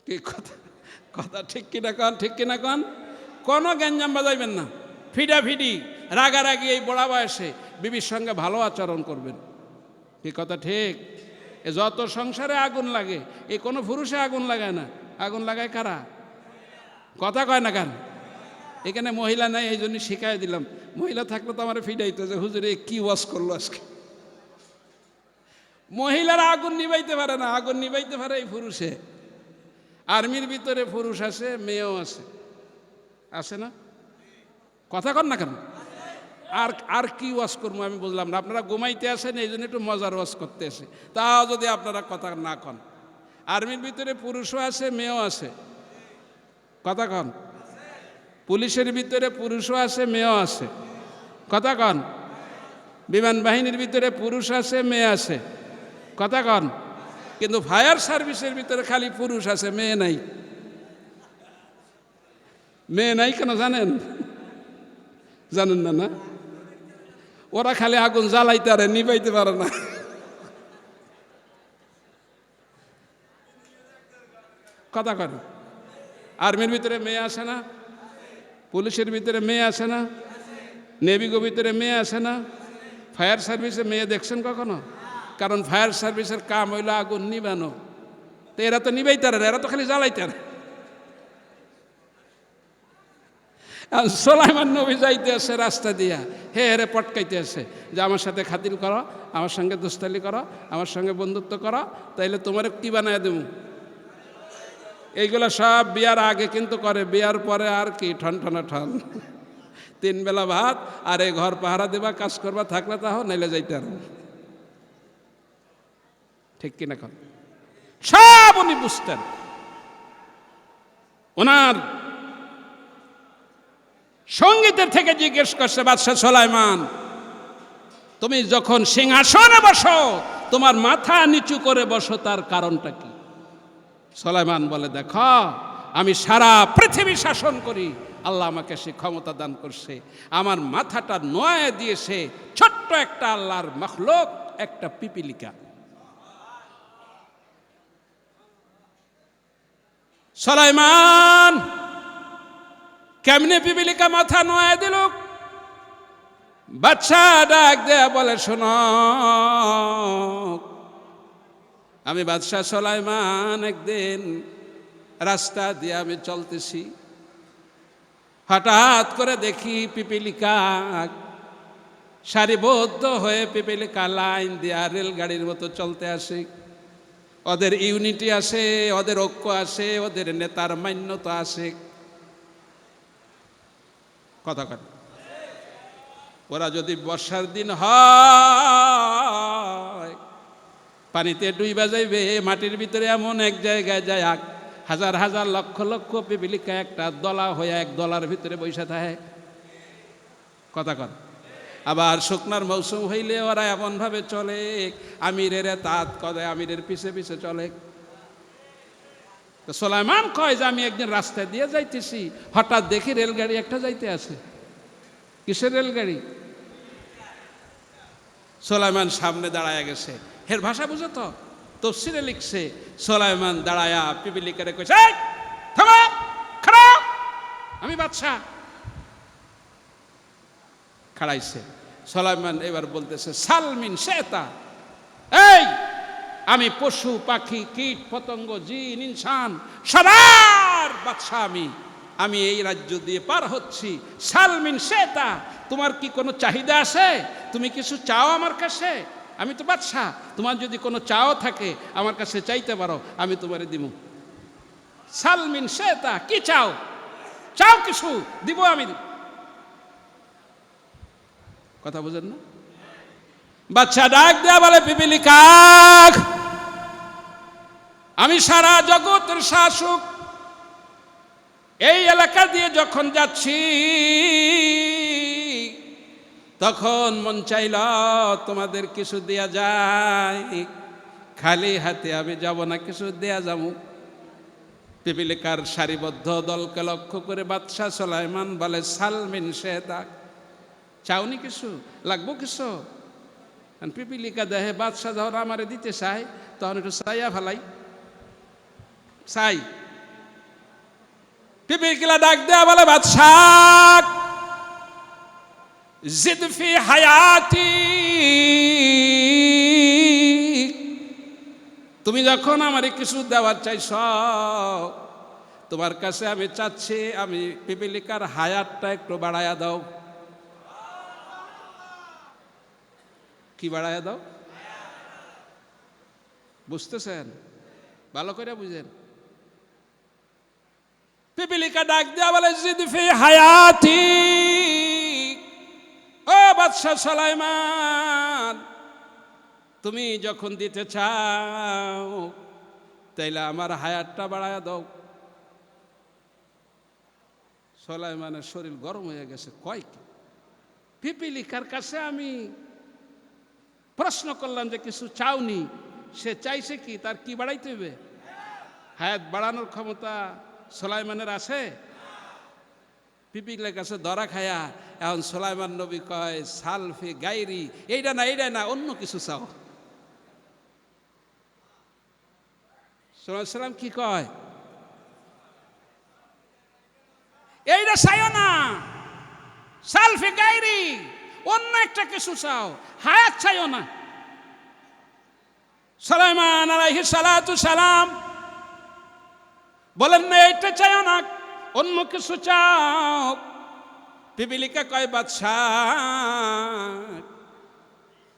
কি কথা, কথা ঠিক কিনা কন, ঠিক কিনা কন? কোনো গ্যাঞ্জাম বাজাইবেন না, ফিডাফিডি রাগারাগি এই বুড়া বয়সে বিবির সঙ্গে ভালো আচরণ করবেন। কি কথা ঠিক? এ যত সংসারে আগুন লাগে, এ কোনো পুরুষে আগুন লাগায় না, আগুন লাগায় কারা? কথা কয় না কেন? এখানে মহিলা নাই, এই জন্য শিখাই দিলাম। মহিলা থাকলে তো আমার ফিডাইতো যে হুজুরে কি ওয়াজ করলো আজকে। মহিলারা আগুন নিবাইতে পারে না, আগুন নিবাইতে পারে এই পুরুষে। আর্মির ভিতরে পুরুষ আছে, মেয়েও আছে, আছে না? কথা কন না কেন? আর কি ওয়াজ করবো আমি বুঝলাম না। আপনারা ঘুমাইতে আসেন, এই জন্য একটু মজার ওয়াজ করতে আসে, তাও যদি আপনারা কথা না কন। আর্মির ভিতরে পুরুষও আছে, মেয়েও আছে, কথা কন। পুলিশের ভিতরে পুরুষও আছে, মেয়েও আছে, কথা কন। বিমান বাহিনীর ভিতরে পুরুষ আছে, মেয়ে আছে, কথা কন। কিন্তু ফায়ার সার্ভিসের ভিতরে খালি পুরুষ আছে, মেয়ে নাই। মেয়ে নাই কেন জানেন? জানেন না? না, ওরা খালি আগুন জ্বালাইতে পারে, নিবাইতে পারে না। কথা কন। আর্মির ভিতরে মেয়ে আসে না? পুলিশের ভিতরে মেয়ে আসে না? নেভিগো ভিতরে মেয়ে আসে না? ফায়ার সার্ভিসে মেয়ে দেখছেন কখনো? কারণ ফায়ার সার্ভিসের কাম হইল আগুন নিবানো, তো এরা তো নিবাইতে পারে না, এরা তো খালি জ্বালাইতে পারে। সুলাইমান নবী যাইতে আছে রাস্তা দিয়া, হে হেরে পটকাইতে আছে যে আমার সাথে খাতির করো, আমার সঙ্গে দোস্তালি করো, আমার সঙ্গে বন্ধুত্ব করো, তাইলে তোমার কি বানায় দেব। এইগুলো সব বিয়ার আগে কিন্তু করে, বিয়ার পরে আর কি ঠন ঠনা ঠন। 3 বেলা ভাত আর এই ঘর পাহারা দেবা, কাজ করবা, থাকলে তাহ নাইলে যাইতে আর। ঠিক কিনা কন? সব উনি বুঝতেন। ওনার সঙ্গীতের থেকে জিজ্ঞেস করছে বাদশাহ সুলাইমান, তুমি যখন সিংহাসনে বসো তোমার মাথা নিচু করে বসো, তার কারণটা কি? সুলাইমান বলে, দেখো আমি সারা পৃথিবী শাসন করি, আল্লাহ আমাকে সে ক্ষমতা দান করছে, আমার মাথাটা নোয়া দিয়েছে ছোট্ট একটা আল্লাহর মাখলুক, একটা পিপিলিকা। সুলাইমান কেমনে পিপিলিকা মাথা নোয়া দিল? বাদশা ডাক দেয়া বলে, শোনো, আমি বাদশাহ সুলাইমান একদিন রাস্তা দিয়ে আমি চলতেছি, হঠাৎ করে দেখি পিপিলিকা সারিবদ্ধ হয়ে পিপিলিকা লাইন দিয়া রেলগাড়ির মতো চলতে আসে। ওদের ইউনিটি আছে, ওদের ঐক্য আছে, ওদের নেতার মান্যতা আছে, কথা কথা। ওরা যদি বর্ষার দিন হয় পানিতে ডুইবা যাইবে, মাটির ভিতরে এমন এক জায়গায় যায় হাজার হাজার লক্ষ লক্ষ পিপিলিকা একটা দলা হয়ে এক দলার ভিতরে বসে থাকে, কথা কথা। আবার শুকনার মৌসুম হইলে ওরা এমনভাবে চলে, আমিরের তাঁত কদে আমিরের পিছে পিছে চলে। তো সুলাইমান কয় যে আমি একদিন রাস্তা দিয়ে যাইতেছি, হঠাৎ দেখি রেলগাড়ি একটা যাইতে আছে। কিসের রেলগাড়ি? সুলাইমান সামনে দাঁড়ায় গেছে, এর ভাষা বুঝো তো, তফসিরে লিখছে, সুলাইমান দাঁড়ায়া পিপিলিকারে কইছে, এই থামো, খাড়া, আমি বাদশা। খাড়াইছে, সুলাইমান এবার বলতেছে সালমিন শেতা, এই আমি পশু পাখি কীট পতঙ্গ জিন ইনসান সবার বাদশা, আমি এই রাজ্য দিয়ে পার হচ্ছি। সালমিন শেতা, তোমার কি কোনো চাহিদা আছে? তুমি কিছু চাও আমার কাছে? আমি তো বাদশা, তোমার যদি কোনো চাও থাকে আমার কাছে চাইতে পারো, আমি তোমারে দিব। সালমিন শেতা, কি চাও? চাও কিছু দিব, আমি দিব। কথা বুঝেন না? বাচ্চা ডাক দেয়া বলে পিপিলিকাক, আমি সারা জগতের শাসক, এই এলাকা দিয়ে যখন যাচ্ছি তখন মন চাইল তোমাদের কিছু দেয়া যায়, খালি হাতে আমি যাব না, কিছু দেয়া যাবো। পিপিলিকার সারিবদ্ধ দলকে লক্ষ্য করে বাদশাহ সুলাইমান বলে সালমিন শেতা, চাওনি কিছু? লাগবো কিছু? পিপিলিকা দেহে বাদশাহ যখন আমারে দিতে চায় তখন একটু চাইয়া ফেলাই, চাই। পিপিলিকা ডাক দেয়া বলে বাদশাহ, জিদ ফি হায়াতি, তুমি যখন আমারে কিছু দেওয়ার চাইছ, তোমার কাছে আমি চাচ্ছি আমি পিপিলিকার হায়াতটা একটু বাড়ায়া দাও। কি বাড়ায়া দাও? বুঝতেছেন? ভালো করে বুঝেন। পিপিলিকা ডাক দেয়া বলে জিদ ফি হায়াতি, ও বাদশাহ সুলাইমান, তুমি যখন দিতে চাও তাইলে আমার হায়াতটা বাড়ায়া দাও। সুলাইমানের শরীর গরম হয়ে গেছে, কয় কি? পিপিলিকার কাছে আমি প্রশ্ন করলাম যে কিছু চাওনি, সে চাইছে কি? তার কি বাড়াইতে হবে? হায়াত বাড়ানোর ক্ষমতা সুলাইমানের আছে? পিপিলিকার কাছে ধরা খায়া এখন সুলাইমান নবী কয় সালফি গাইরি, এইটা না এইটা না, অন্য কিছু চাও। সালাম কি কয়? এইটা চাইও না, সালফি গাইরি, অন্য একটা কিছু চাও, হায়াত চাইও না। সুলাইমান আলাইহিস সালাতু সালাম বলেন না এইটা চাইও না, অন্য কিছু চাও। পিপিলিকা কয় বাদশাহ,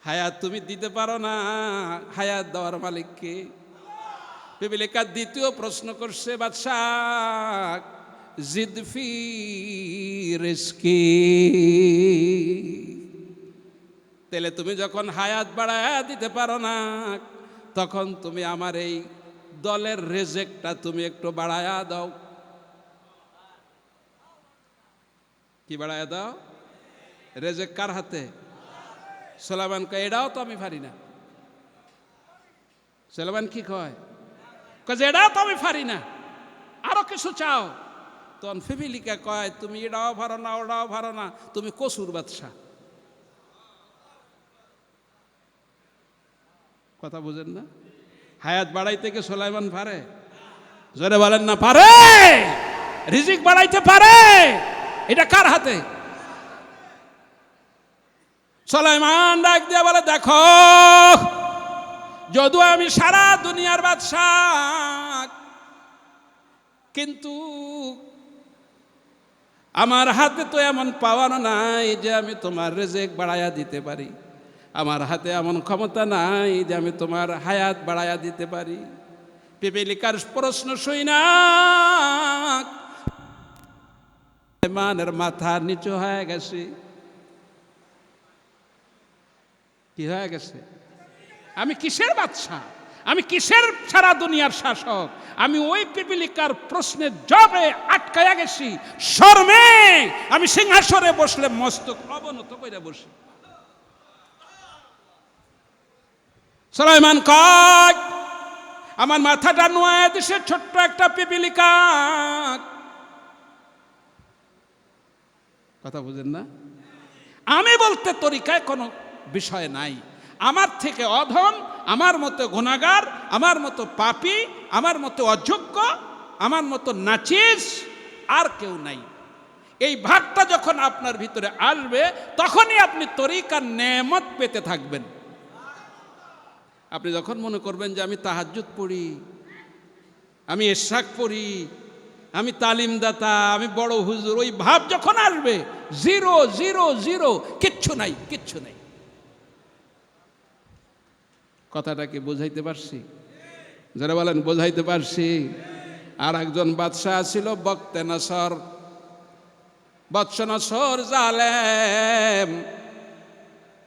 হায়াত তুমি দিতে পারো না, হায়াত দেওয়ার মালিক কে? পিপিলিকা দ্বিতীয় প্রশ্ন করছে বাদশাহ, জিদ ফি রিজকি, তাহলে তুমি যখন হায়াত বাড়ায়া দিতে পারো না তখন তুমি আমার এই দলের রেজেকটা তুমি একটু বাড়ায়া দাও। কি বাড়ায়া দাও? রেজেক কার হাতে? সুলাইমান কয় এটাও তো আমি পারি না। সুলাইমান কি কয়? যে এটাও তো আমি পারি না, আরো কিছু চাও। তখন পিপিলিকা কয় তুমি এটাও পারো না, ওটাও পারো না, তুমি কসুর বাদশা। কথা বুঝেন না? হায়াত বাড়াইতে কে সুলাইমান পারে? জোরে বলেন না পারে? রিজিক বাড়াইতে পারে? এটা কার হাতে? সুলাইমান ডাক দিয়ে বলে দেখো, যদিও আমি সারা দুনিয়ার বাদশাহ, কিন্তু আমার হাতে তো এমন পাওয়ার নাই যে আমি তোমার রিজিক বাড়াইয়া দিতে পারি। আমার হাতে এমন ক্ষমতা নাই যে আমি তোমার হায়াত বাড়াইয়া দিতে পারি। পিপিলিকার প্রশ্ন শুই না সুলাইমানের মাথা নিচু হয়ে গেছে। কি হয়ে গেছে? আমি কিসের বাদশা? আমি কিসের সারা দুনিয়ার শাসক? আমি ওই পিপিলিকার প্রশ্নের জবাবে আটকায়া গেছি। শর্মে আমি সিংহাসনে বসলে মস্তক অবনত করে বসি। সুলাইমান কয় আমার মাথাটা নোয়া দিছে ছোট্ট একটা পিপিলিকা। কথা বুঝেন না? আমি বলতে তরিকায় কোনো বিষয় নাই। আমার থেকে অধম, আমার মতো গুনাহগার, আমার মতো পাপী, আমার মতো অযোগ্য, আমার মতো নাচিস আর কেউ নাই। এই ভাবটা যখন আপনার ভিতরে আসবে তখনই আপনি তরিকার নেয়ামত পেতে থাকবেন। আপনি যখন মনে করবেন যে আমি তাহাজ্জুদ পড়ি, আমি ইশরাক পড়ি, আমি তালিমদাতা, আমি বড় হুজুর, ওই ভাব যখন আসবে জিরো জিরো জিরো, কিচ্ছু নাই, কিচ্ছু নাই। কথাটা কি বোঝাইতে পারছি? যারা বলেন বোঝাইতে পারছি। আর একজন বাদশাহ ছিল বক্তে নসর, বৎসনসর জালেম,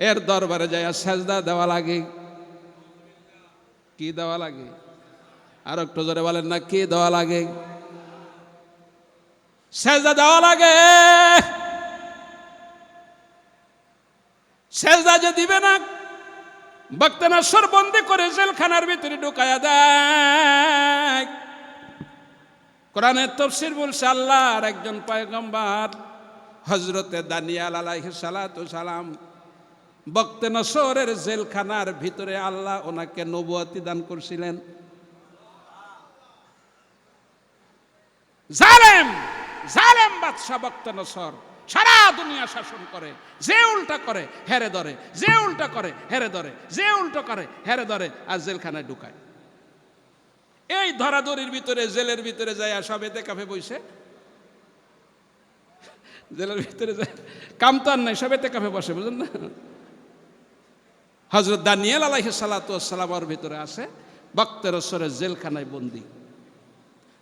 এর দরবারে যায় সেজদা দেওয়া লাগে। কি দেওয়া লাগে? আর একটু জোরে বলেন না, কি দেওয়া লাগে? সেজদা দেওয়া লাগে। সেজদা যে দিবে না, বক্তে নসর বন্দি করে জেলখানার ভিতরে ঢুকায়া দেয়। কোরআনের তাফসীর বলছে আল্লাহর একজন পয়গম্বর হযরতে দানিয়েল আলাইহিস সালাতু সালাম বক্তে নসরের জেলখানার ভিতরে আল্লাহ ওনাকে নবুয়তি দান করছিলেন। জালেম জালেম বাদশা বক্তে নসর সারা দুনিয়া শাসন করে, যে উল্টা করে হেরে ধরে, যে উল্টা করে হেরে ধরে, যে উল্টা করে হেরে ধরে, আর জেলখানায় ঢুকায়। এই ধরাধরির ভিতরে জেলের ভিতরে যায় সব এতেকাফে বসে, জেলের ভিতরে যায় কাম তো আর নাই, সব এতেকাফে বসে, বুঝলেন না? হযরত দানিয়েল আলাইহিস সালাতু ওয়াস সালামের ভিতরে আসে বক্তে নসরের জেলখানায় বন্দী।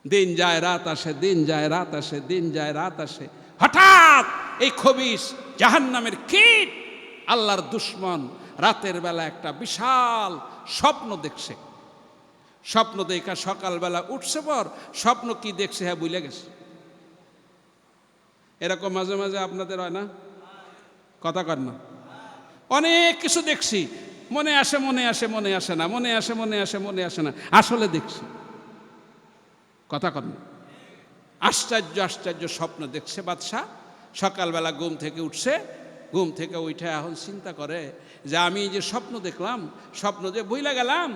দিন যায় রাত আসে, দিন যায় রাত আসে, দিন যায় রাত আসে। হঠাৎ এই খবিশ জাহান্নামের কীট, আল্লাহর দুশমন, রাতের বেলা একটা বিশাল স্বপ্ন দেখছে। স্বপ্ন দেখা সকালবেলা উঠছে পর স্বপ্ন কি দেখছে হ্যাঁ বুঝলে গেছে। এরকম মাঝে মাঝে আপনাদের হয় না? কথা কর না? অনেক কিছু দেখছি, মনে আসে মনে আসে মনে আসে না, মনে আসে মনে আসে মনে আসে না, আসলে দেখছি। কথা কর না? আশ্চর্য আশ্চর্য স্বপ্ন দেখছে বাদশাহ। সকালবেলা ঘুম থেকে উঠছে, ঘুম থেকে উঠে এখন চিন্তা করে যে আমি যে স্বপ্ন দেখলাম, স্বপ্ন যে ভুলে গেলাম,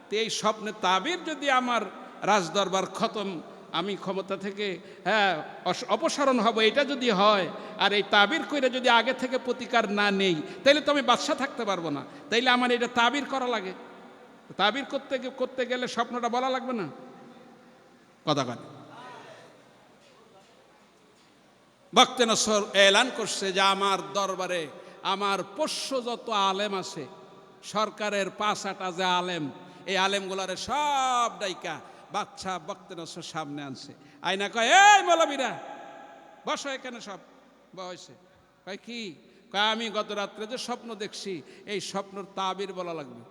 তো এই স্বপ্নের তাবির যদি আমার রাজদরবার খতম, আমি ক্ষমতা থেকে অপসারণ হব, এটা যদি হয়, আর এই তাবির কইরা যদি আগে থেকে প্রতিকার না নেই, তাইলে তো আমি বাদশা থাকতে পারবো না। তাইলে আমার এটা তাবির করা লাগে। তাবির করতে গেলে স্বপ্নটা বলা লাগবে না? কথা কয়। বক্তে নসর এলান করছে যে আমার দরবারে আমার পোষ্য যত আলেম আছে, সরকারের 5-8টা যে আলেম, এই আলেমগুলারে সব ডাইকা বাদশা বক্তে নসর সামনে আনছে। আইনা কয়, এই মৌলবীরা বসো এখানে, সব বসে। কয় কি? কয় আমি গত রাত্রে যে স্বপ্ন দেখছি, এই স্বপ্নের তাবির বলা লাগবে।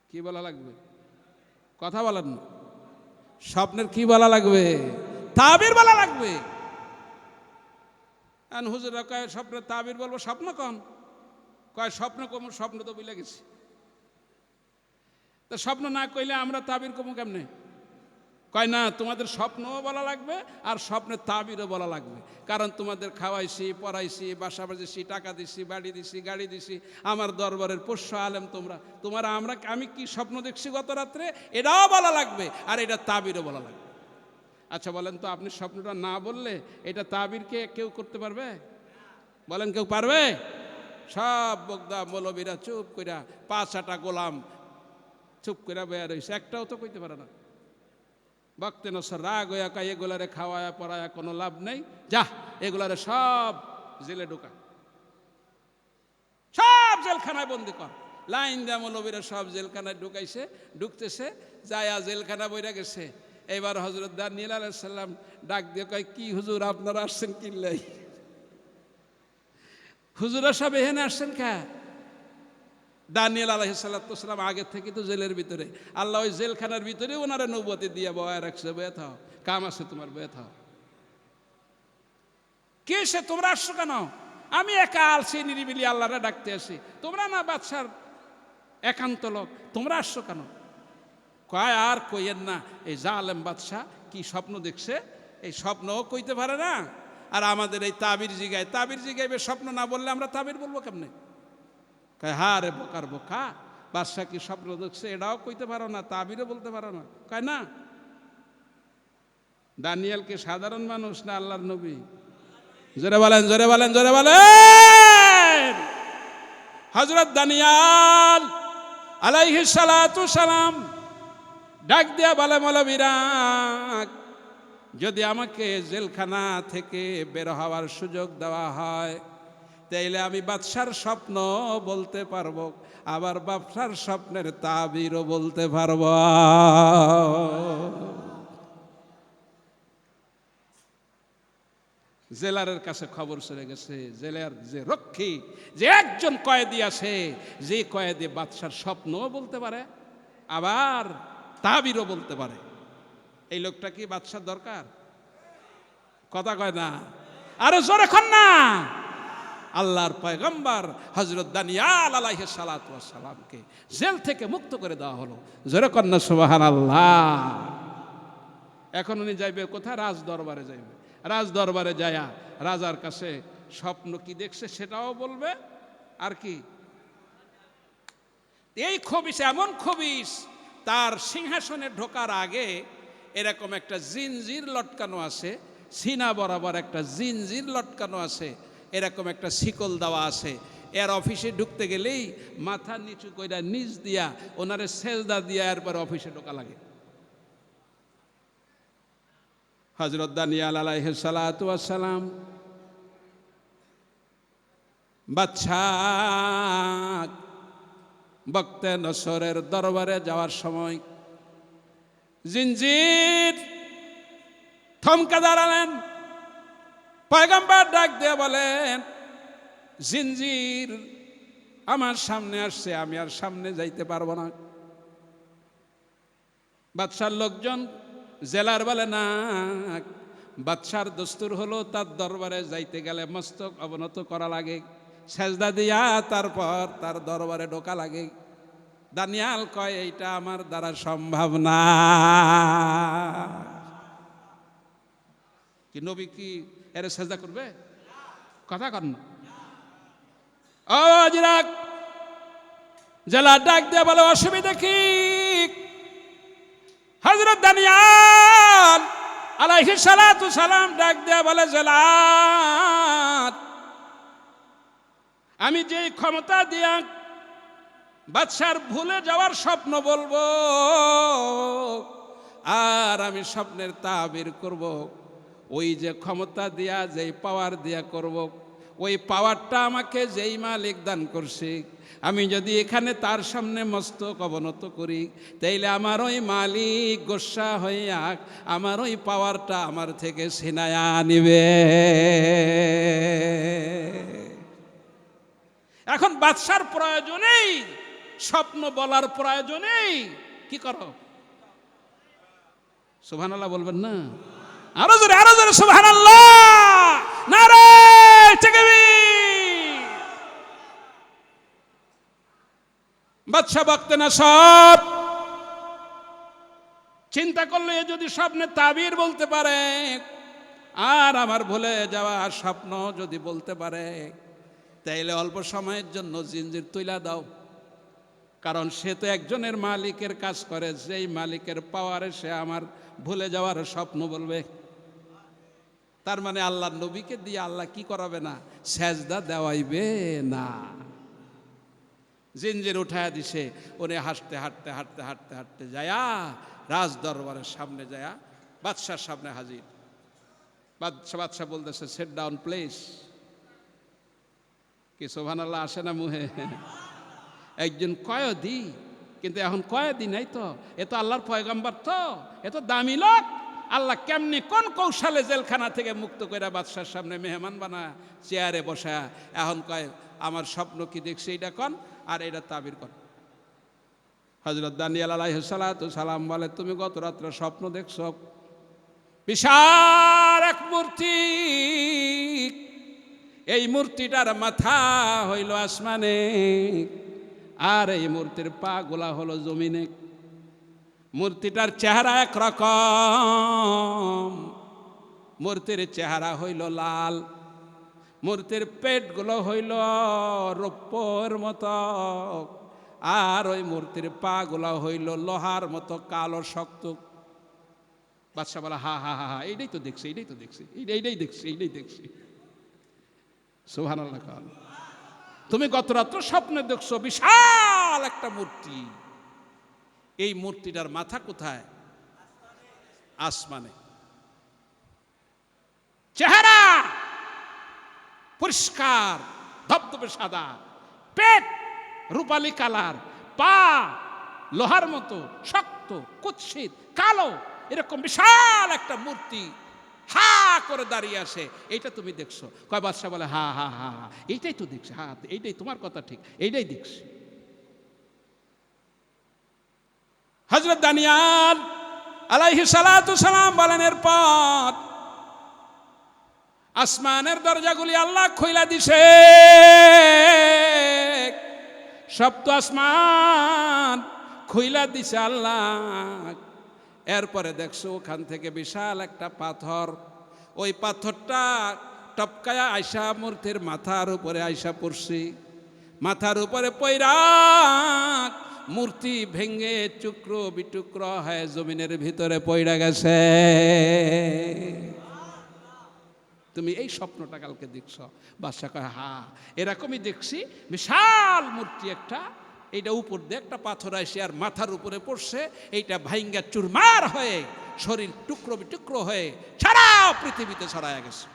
কি বলা লাগবে? কথা বলেন না। স্বপ্নের কি বলা লাগবে? তাবির বলা লাগবে। আর হুজুরা কয় স্বপ্নের তাবির বলবো, স্বপ্ন কম কয় স্বপ্ন কম, স্বপ্ন তো বুঝলে গেছি। তো স্বপ্ন না কইলে আমরা তাবির কমু কেমনে? কয় না, তোমাদের স্বপ্নও বলা লাগবে আর স্বপ্নের তাবিরও বলা লাগবে। কারণ তোমাদের খাওয়াইছি, পড়াইছি, বাসা বাজিয়েছি, টাকা দিছি, বাড়ি দিছি, গাড়ি দিছি, আমার দরবারের পোষ্য আলেম তোমরা আমি কি স্বপ্ন দেখছি গত রাত্রে, এটাও বলা লাগবে আর এটা তাবিরও বলা লাগবে। আচ্ছা বলেন তো, আপনি স্বপ্নটা না বললে এটা তাবিরকে কেউ করতে পারবে? বলেন কেউ পারবে? সব বগদা মৌলবীরা চুপ কইরা 5-6টা গোলাম চুপ কইরা বেয়ার হয়েছে, একটাও তো কইতে পারে না। বক্তে নসর রাগ হইয়া কয়, এগুলারে খাওয়ায়া পড়ায়া কোনো লাভ নেই, যা এগুলারে সব জেলে ঢোকা, সব জেলখানায় বন্দি কর। লাইন দেয়া মৌলবীরা সব জেলখানায় ঢুকতেছে, যায়া জেলখানা বইরা গেছে। এবার হযরত দানিয়েল আলাইহিস সালাম ডাক দিয়ে কয়, কি হুজুর আপনারা আসছেন কিল্লাই? হুজুরা সব এখানে আসছেন কে? দানিয়েল আলাইহিস সালাম আগে থেকে তো জেলের ভিতরে, আল্লাহ ওই জেলখানার ভিতরে ওনারা নবুয়তি দিয়ে বয়া রাখছে, বয়ে থাও, কাম আছে তোমার, বয়ে থাও। কে সে? তোমরা আসছো কেন? আমি একা আলছি নিরিবিলি আল্লাহরা ডাকতে আসি, তোমরা না বাদশার একান্ত লোক, তোমরা আসছো কেন? কয় আর কইয়েন না, এই জালেম বাদশা কি স্বপ্ন দেখছে, এই স্বপ্নও কইতে পারে না, আর আমাদের এই তাবির জিগাইবে, স্বপ্ন না বললে আমরা তাবির বলবো কেমনে? কয় হ্যাঁ রে বোকার বোকা, বাদশা কি স্বপ্ন দেখছে এটাও কইতে পারো না, তাবিরও বলতে পারো না? কয় না। দানিয়েল কি সাধারণ মানুষ না আল্লাহর নবী? জোরে বলেন, জোরে বলেন, জোরে বলেন। হযরত দানিয়েল আলাইহিস সালাতু সালাম ডাক দিয়া বলে, মৌলবীরা, যদি আমাকে জেলখানা থেকে বের হওয়ার সুযোগ দেওয়া হয় তাইলে আমি বাদশার স্বপ্ন বলতে পারবো, আবার বাদশার স্বপ্নের তাবিরও বলতে পারবো। জেলারের কাছে খবর চলে গেছে, জেলার যে রক্ষী, যে একজন কয়েদি আছে, যে কয়েদি বাদশার স্বপ্নও বলতে পারে আবার তাবিরও বলতে পারে। এই লোকটা কি বাদশার দরকার? কথা কয় না, আরে জোরে কর না। আল্লাহর পয়গম্বর হযরত দানিয়েল আলাইহিস সালাতু ওয়াস সালামকে জেল থেকে মুক্ত করে দেওয়া হলো। জোরে কর না সুবহানাল্লাহ। এখন উনি যাইবে কোথায়? রাজ দরবারে যাইবে। রাজ দরবারে যায়া রাজার কাছে স্বপ্ন কি দেখছে সেটাও বলবে। আর কি, এই খবিশ, এমন খবিশ, তার সিংহাসনে ঢোকার আগে এরকম একটা জিনজির লটকানো আছে, সিনা বরাবর একটা জিনজির লটকানো আছে, এরকম একটা শিকল দেওয়া আছে। এর অফিসে ঢুকতে গেলেই মাথা নিচু কইরা নিচ দিয়া ওনারে সেজদা দিয়া এরপর অফিসে ঢোকা লাগে। হযরত দানিয়েল আলাইহিস সালাতু ওয়াস সালাম বাদশাহ বক্তে নসরের দরবারে যাওয়ার সময় জিনজির থমকে দাঁড়ালেন। পয়গম্বর ডাক দিয়ে বলেন, জিনজির আমার সামনে আসছে, আমি আর সামনে যাইতে পারবো না। বাদশার লোকজন, জেলার বলে না, বাদশার দস্তুর হলো তার দরবারে যাইতে গেলে মস্তক অবনত করা লাগে, সেজদা দিয়া তারপর তার দরবারে ঢোকা লাগে। দানিয়েল কয়, এইটা আমার দ্বারা সম্ভব না। কি নবী কি এর সেজদা করবে? কথা কন না। ও জিরাক, জেলা ডাক দিয়ে বলে, অসুবিধা কি? হযরত দানিয়েল আলাইহিস সালাতু সালাম ডাক দিয়ে বলে, জেলাদ, আমি যে ক্ষমতা দিয়া বাদশার ভুলে যাওয়ার স্বপ্ন বলবো আর আমি স্বপ্নের তাবির করব, ওই যে ক্ষমতা দিয়া, যেই পাওয়ার দিয়া করব, ওই পাওয়ারটা আমাকে যেই মালিক দান করছে, আমি যদি এখানে তার সামনে মস্তক অবনত করি তাইলে আমার ওই মালিক গোসা হইয়া আমার ওই পাওয়ারটা আমার থেকে ছিনায়া নিবে। এখন বাদশার প্রয়োজনেই, স্বপ্ন বলার প্রয়োজনেই কি করো? সুবহানাল্লাহ বলবেন না? আরো জোরে, আরো জোরে সুবহানাল্লাহ, নারে তাকবীর। বাদশা বক্তে না সব চিন্তা করলে যদি স্বপ্নে তাবির বলতে পারে আর আমার ভুলে যাওয়া স্বপ্ন যদি বলতে পারে তাইলে অল্প সময়ের জন্য জিনজির তুইলা দাও, কারণ সে তো একজনের মালিকের কাজ করে, যেই মালিকের পাওয়ারে সে আমার ভুলে যাওয়ার স্বপ্ন বলবে। তার মানে আল্লাহর নবীকে দিয়ে আল্লাহ কি করাবে না? সেজদা দেওয়াইবে না। জিনজির উঠায়া দিছে, উনি হাঁটতে হাঁটতে হাঁটতে হাঁটতে হাঁটতে যায়া রাজ দরবারের সামনে যায়া বাদশার সামনে হাজির। বাদশা বলতেছে, সেট ডাউন প্লিজ। কি সুবহানাল্লাহ আসে না মুহে? একজন কয়েদি, কিন্তু এখন কয়েদি নাই তো, এ তো আল্লাহর পয়গম্বর, তো এ তো দামি লোক। আল্লাহ কেমনি কোন কৌশলে জেলখানা থেকে মুক্ত করে বাদশার সামনে মেহমান বানা চেয়ারে বসা। এখন কয়, আমার স্বপ্ন কি দেখছি এটা কন, আর এটা তাবির কন। হযরত দানিয়েল আলাইহিস সালাতু সালাম বলে, তুমি গত রাত্রে স্বপ্ন দেখছ, বিশাল এক মূর্তি, এই মূর্তিটার মাথা হইল আসমানে আর এই মূর্তির পা গোলা হলো জমিনে। মূর্তিটার চেহারা একরকম, মূর্তির চেহারা হইল লাল, মূর্তির পেটগুলো হইল রৌপ্যর মতো, আর ওই মূর্তির পা গুলা হইল লোহার মতো কালো শক্ত। বাদশা বলে হা হা হা হা, এইটাই তো দেখছি, এইটাই তো দেখছি, এইটাই দেখছি, এইটাই দেখছি। সুবহানাল্লাহ। তুমি গত রাত্র স্বপ্নে দেখছো বিশাল একটা মূর্তি, এই মূর্তিটার মাথা কোথায়? আসমানে। চেহারা পরিষ্কার ধবধবে সাদা, পেট রূপালী কালার, পা লোহার মতো শক্ত কুৎসিত কালো, এরকম বিশাল একটা মূর্তি হা করে দাঁড়িয়ে আসে। এইটা তুমি দেখছো? কয় বাদশা বলে হা হা হা হা, এইটাই তো দেখছি, হা এইটাই, তোমার কথা ঠিক, এইটাই দেখছি। হযরত দানিয়াল আলাইহিস সালাতু সালাম বলেন, এরপর আসমানের দরজাগুলি আল্লাহ খুইলা দিছে, সপ্ত আসমান খুইলা দিছে আল্লাহ। এরপরে দেখছো ওখান থেকে বিশাল একটা পাথর, ওই পাথরটা টপকায়া আয়সা মূর্তির মাথার উপরে আয়সা পড়ছি। মাথার উপরে পইরা মূর্তি ভেঙ্গে টুকরো বিটুকরো হয়ে জমিনের ভিতরে পইড়া গেছে। তুমি এই স্বপ্নটা কালকে দেখছ? বাদশা কয় হা, এরকমই দেখছি, বিশাল মূর্তি একটা, এইটা উপর দিয়ে একটা পাথর আসে আর মাথার উপরে পড়ছে, এইটা ভাইঙ্গা চুরমার হয়ে শরীর টুকরো বিটুকরো হয়ে সারা পৃথিবীতে ছড়ায়া গেছে।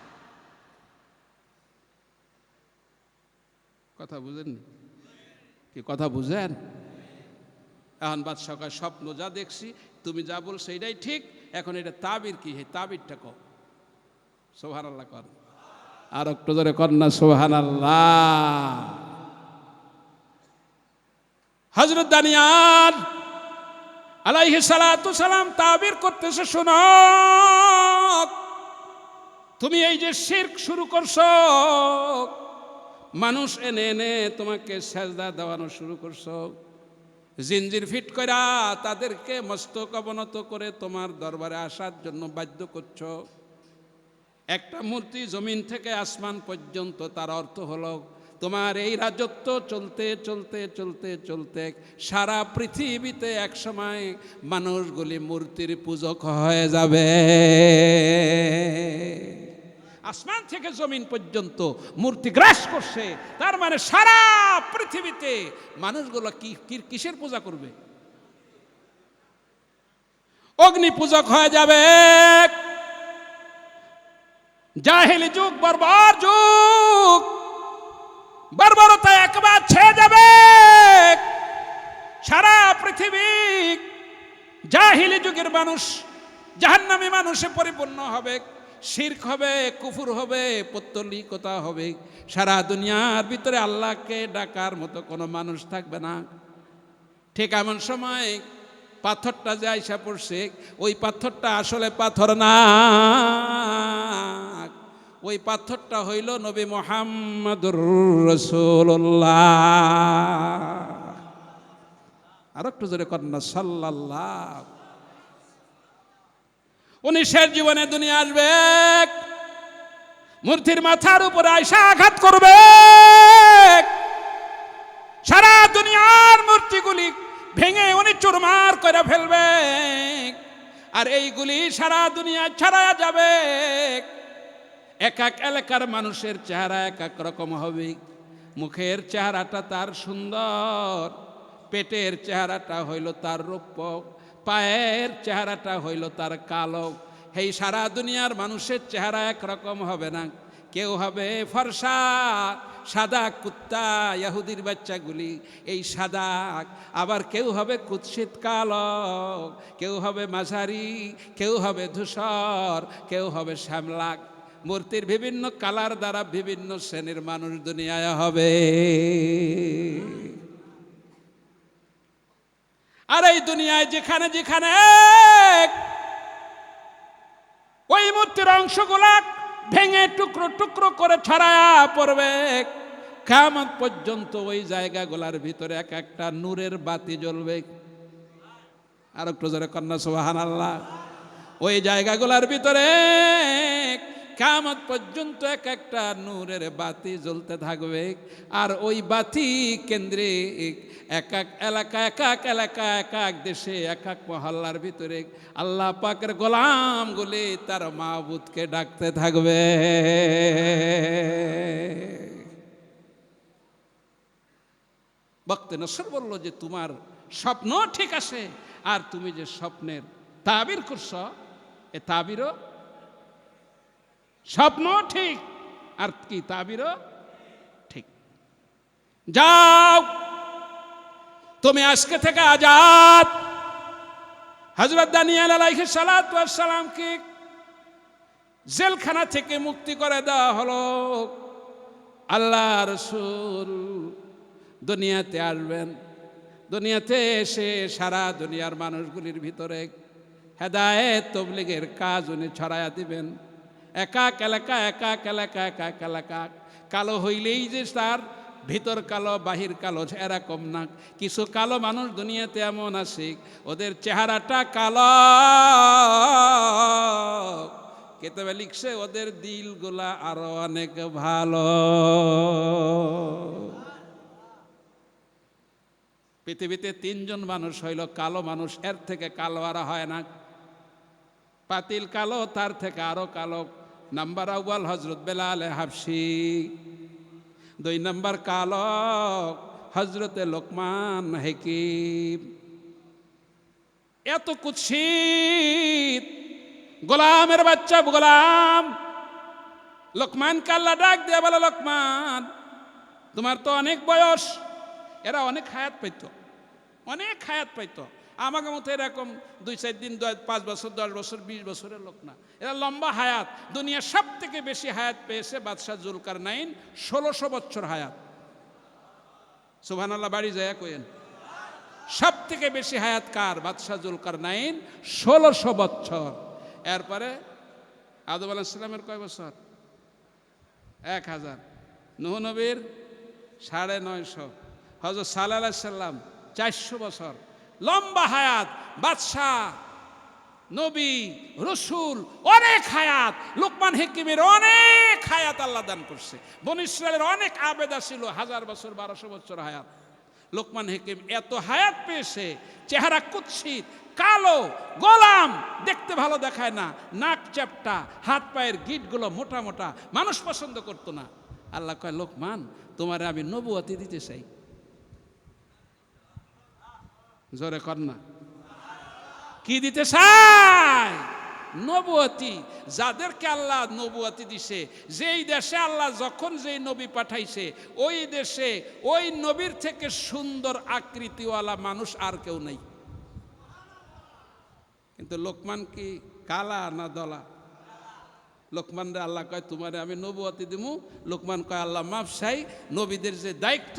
কথা বুঝেন কি? কথা বুঝেন? এখন বাদশা কয় স্বপ্ন যা দেখছি, তুমি যা বলছো এটাই ঠিক, এখন এটা তাবির কি? হে তাবিরটা কও। সুবহানাল্লাহ কর, আর একটু জোরে কর না সুবহানাল্লাহ। হযরত দানিয়াল আলাইহিস সালাতু সালাম তাবির করতেছে, শোনো, তুমি এই যে শিরক শুরু করছো, মানুষ এনে এনে তোমাকে সেজদা দেওয়ানো শুরু করছো, জিনজির ফিট কইরা তাদেরকে মস্তক অবনত করে তোমার দরবারে আসার জন্য বাধ্য করছো। একটা মূর্তি জমিন থেকে আসমান পর্যন্ত, তার অর্থ হলো তোমার এই রাজত্ব চলতে চলতে চলতে চলতে সারা পৃথিবীতে এক সময় মানুষগুলি মূর্তির পূজক হয়ে যাবে। আসমান থেকে জমিন পর্যন্ত মূর্তি গ্রাস করছে, তার মানে সারা পৃথিবীতে মানুষগুলো কিসের পূজা করবে? অগ্নি পূজক হয়ে যাবে। জাহেলি যুগ, বর্বর যুগ, বর্বরতা একবার ছেয়ে যাবে। সারা পৃথিবী জাহেলি যুগের মানুষ, জাহান্নামী মানুষে পরিপূর্ণ হবে, শিরক হবে, কুফর হবে, পৌত্তলিকতা হবে। সারা দুনিয়ার ভিতরে আল্লাহকে ডাকার মতো কোনো মানুষ থাকবে না। ঠিক এমন সময় পাথরটা যে আইসা পড়ছে, ওই পাথরটা আসলে পাথর না, ওই পাথরটা হইল নবী মুহাম্মদুর রাসূলুল্লাহ। আর একটু জোরে কন্যা সাল্লাল্লাহ। উনি শেষ জীবনে দুনিয়া আসবে, মূর্তির মাথার উপরে আইসা আঘাত করবে, সারা দুনিয়ার মূর্তিগুলি ভেঙে উনি চুরমার করে ফেলবে, আর এইগুলি সারা দুনিয়া ছড়ায়া যাবে। এক এক এলাকার মানুষের চেহারা এক এক রকম হবে। মুখের চেহারাটা তার সুন্দর, পেটের চেহারাটা হইল তার রূপ, পায়ের চেহারাটা হইল তার কালো। এই সারা দুনিয়ার মানুষের চেহারা একরকম হবে না। কেউ হবে ফর্সা সাদা কুত্তা, ইহুদির বাচ্চাগুলি এই সাদা, আবার কেউ হবে কুৎসিত কালো, কেউ হবে মাঝারি, কেউ হবে ধূসর, কেউ হবে শ্যামলা। মূর্তির বিভিন্ন কালার দ্বারা বিভিন্ন শ্রেণীর মানুষ দুনিয়ায় হবে। আর এই দুনিয়ায় যেখানে যেখানে ওই মূর্তির অংশগুলা ভেঙে টুকরো টুকরো করে ছড়ায়া পড়বে, কিয়ামত পর্যন্ত ওই জায়গাগুলার ভিতরে এক একটা নূরের বাতি জ্বলবে। আর একটু জোরে কন্যা সুবহানাল্লাহ। ওই জায়গাগুলার ভিতরে কিয়ামত পর্যন্ত এক একটা নূরের বাতি জ্বলতে থাকবে। আর ওই বাতি কেন্দ্রে এক এক এলাকা, এক এক এলাকা, এক এক দেশে, এক এক মহল্লার ভিতরে আল্লাহ পাকের গোলামগুলি তার মাবুদকে ডাকতে থাকবে। বক্তে নসর বলল যে তোমার স্বপ্ন ঠিক আছে, আর তুমি যে স্বপ্নের তাবির করছ, এ তাবিরও স্বপ্ন ঠিক, আর কি তাবিরও ঠিক। যাও, তুমি আজকে থেকে আজাদ। হযরত দানিয়েল আলাইহিস সালাতু ওয়াস সালামকে জেলখানা থেকে মুক্তি করে দেওয়া হলো। আল্লাহ রাসূল দুনিয়াতে আসবেন, দুনিয়াতে এসে সারা দুনিয়ার মানুষগুলির ভিতরে হেদায়েত তাবলীগের কাজ উনি ছড়ায়া দিবেন। এক এক এলাকা, এক এক এলাকা, এক এক এলাকা। কালো হইলেই যে তার ভিতর কালো বাহির কালো এরকম না। কিছু কালো মানুষ দুনিয়াতে এমন আছে, ওদের চেহারাটা কালো, কিতাবে লিখছে ওদের দিলগুলা আরো অনেক ভালো। পৃথিবীতে 3 জন মানুষ হইল কালো মানুষ, এর থেকে কালো আর হয় না। পাতিল কালো, তার থেকে আরো কালো। নাম্বার আউয়াল হযরত বেলাল হাবশি, 2 নম্বর কালো হযরতে লোকমান হাকিম। এত কুৎসিত গোলামের বাচ্চা গোলাম লোকমানকে আল্লাহ ডাক দিয়ে বলে, লোকমান তোমার তো অনেক বয়স। এরা অনেক হায়াত পাইত, অনেক হায়াত পাইত। আমাকে মতো এরকম 2-4 দিন, 5 বছর, 10 বছর, 20 বছরের লোক না। এরা লম্বা হায়াত। দুনিয়ার সব থেকে বেশি হায়াত পেয়েছে বাদশাহ জুলকারনাইন, 1600 বছর হায়াত। সুবহানাল্লাহ, বাড়ি যায় কইেন। সব থেকে বেশি হায়াত কার? বাদশাহ জুলকারনাইন, 1600 বছর। এরপরে আদম আলাইহিস সালামের কয় বছর? 1000। নূহ নবীর 950। হযরত সালেহ আলাইহিস সালাম 400 বছর। লম্বা হায়াত। বাদশাহ, নবী, রসুল, অনেক হায়াত। লোকমান হাকিমের অনেক হায়াত আল্লাহ দান করছে। বনী ইসরায়েলের অনেক আবেদা ছিল 1000 বছর, 1200 বছর হায়াত। লোকমান হাকিম এত হায়াত পেয়েছে, চেহারা কুৎসিত, কালো, গোলাম, দেখতে ভালো দেখায় না, নাক চ্যাপটা, হাত পায়ের গিটগুলো মোটা মোটা, মানুষ পছন্দ করতো না। আল্লাহ কয়, লোকমান তোমারে আমি নবুয়তি দিতে চাই। জোরে কর না, কি দিতে চাই? নবুয়তি। যাদেরকে আল্লাহ নবুয়তি দিছে, যেই দেশে আল্লাহ যখন যেই নবী পাঠাইছে, ওই দেশে ওই নবীর থেকে সুন্দর আকৃতিওয়ালা মানুষ আর কেউ নাই। কিন্তু লোকমান কি কালা না দলা? লোকমান রে আল্লাহ কয়, তোমারে আমি নবুয়তি দিমু। লোকমান কয়, আল্লাহ মাফ চাই, নবীদের যে দায়িত্ব,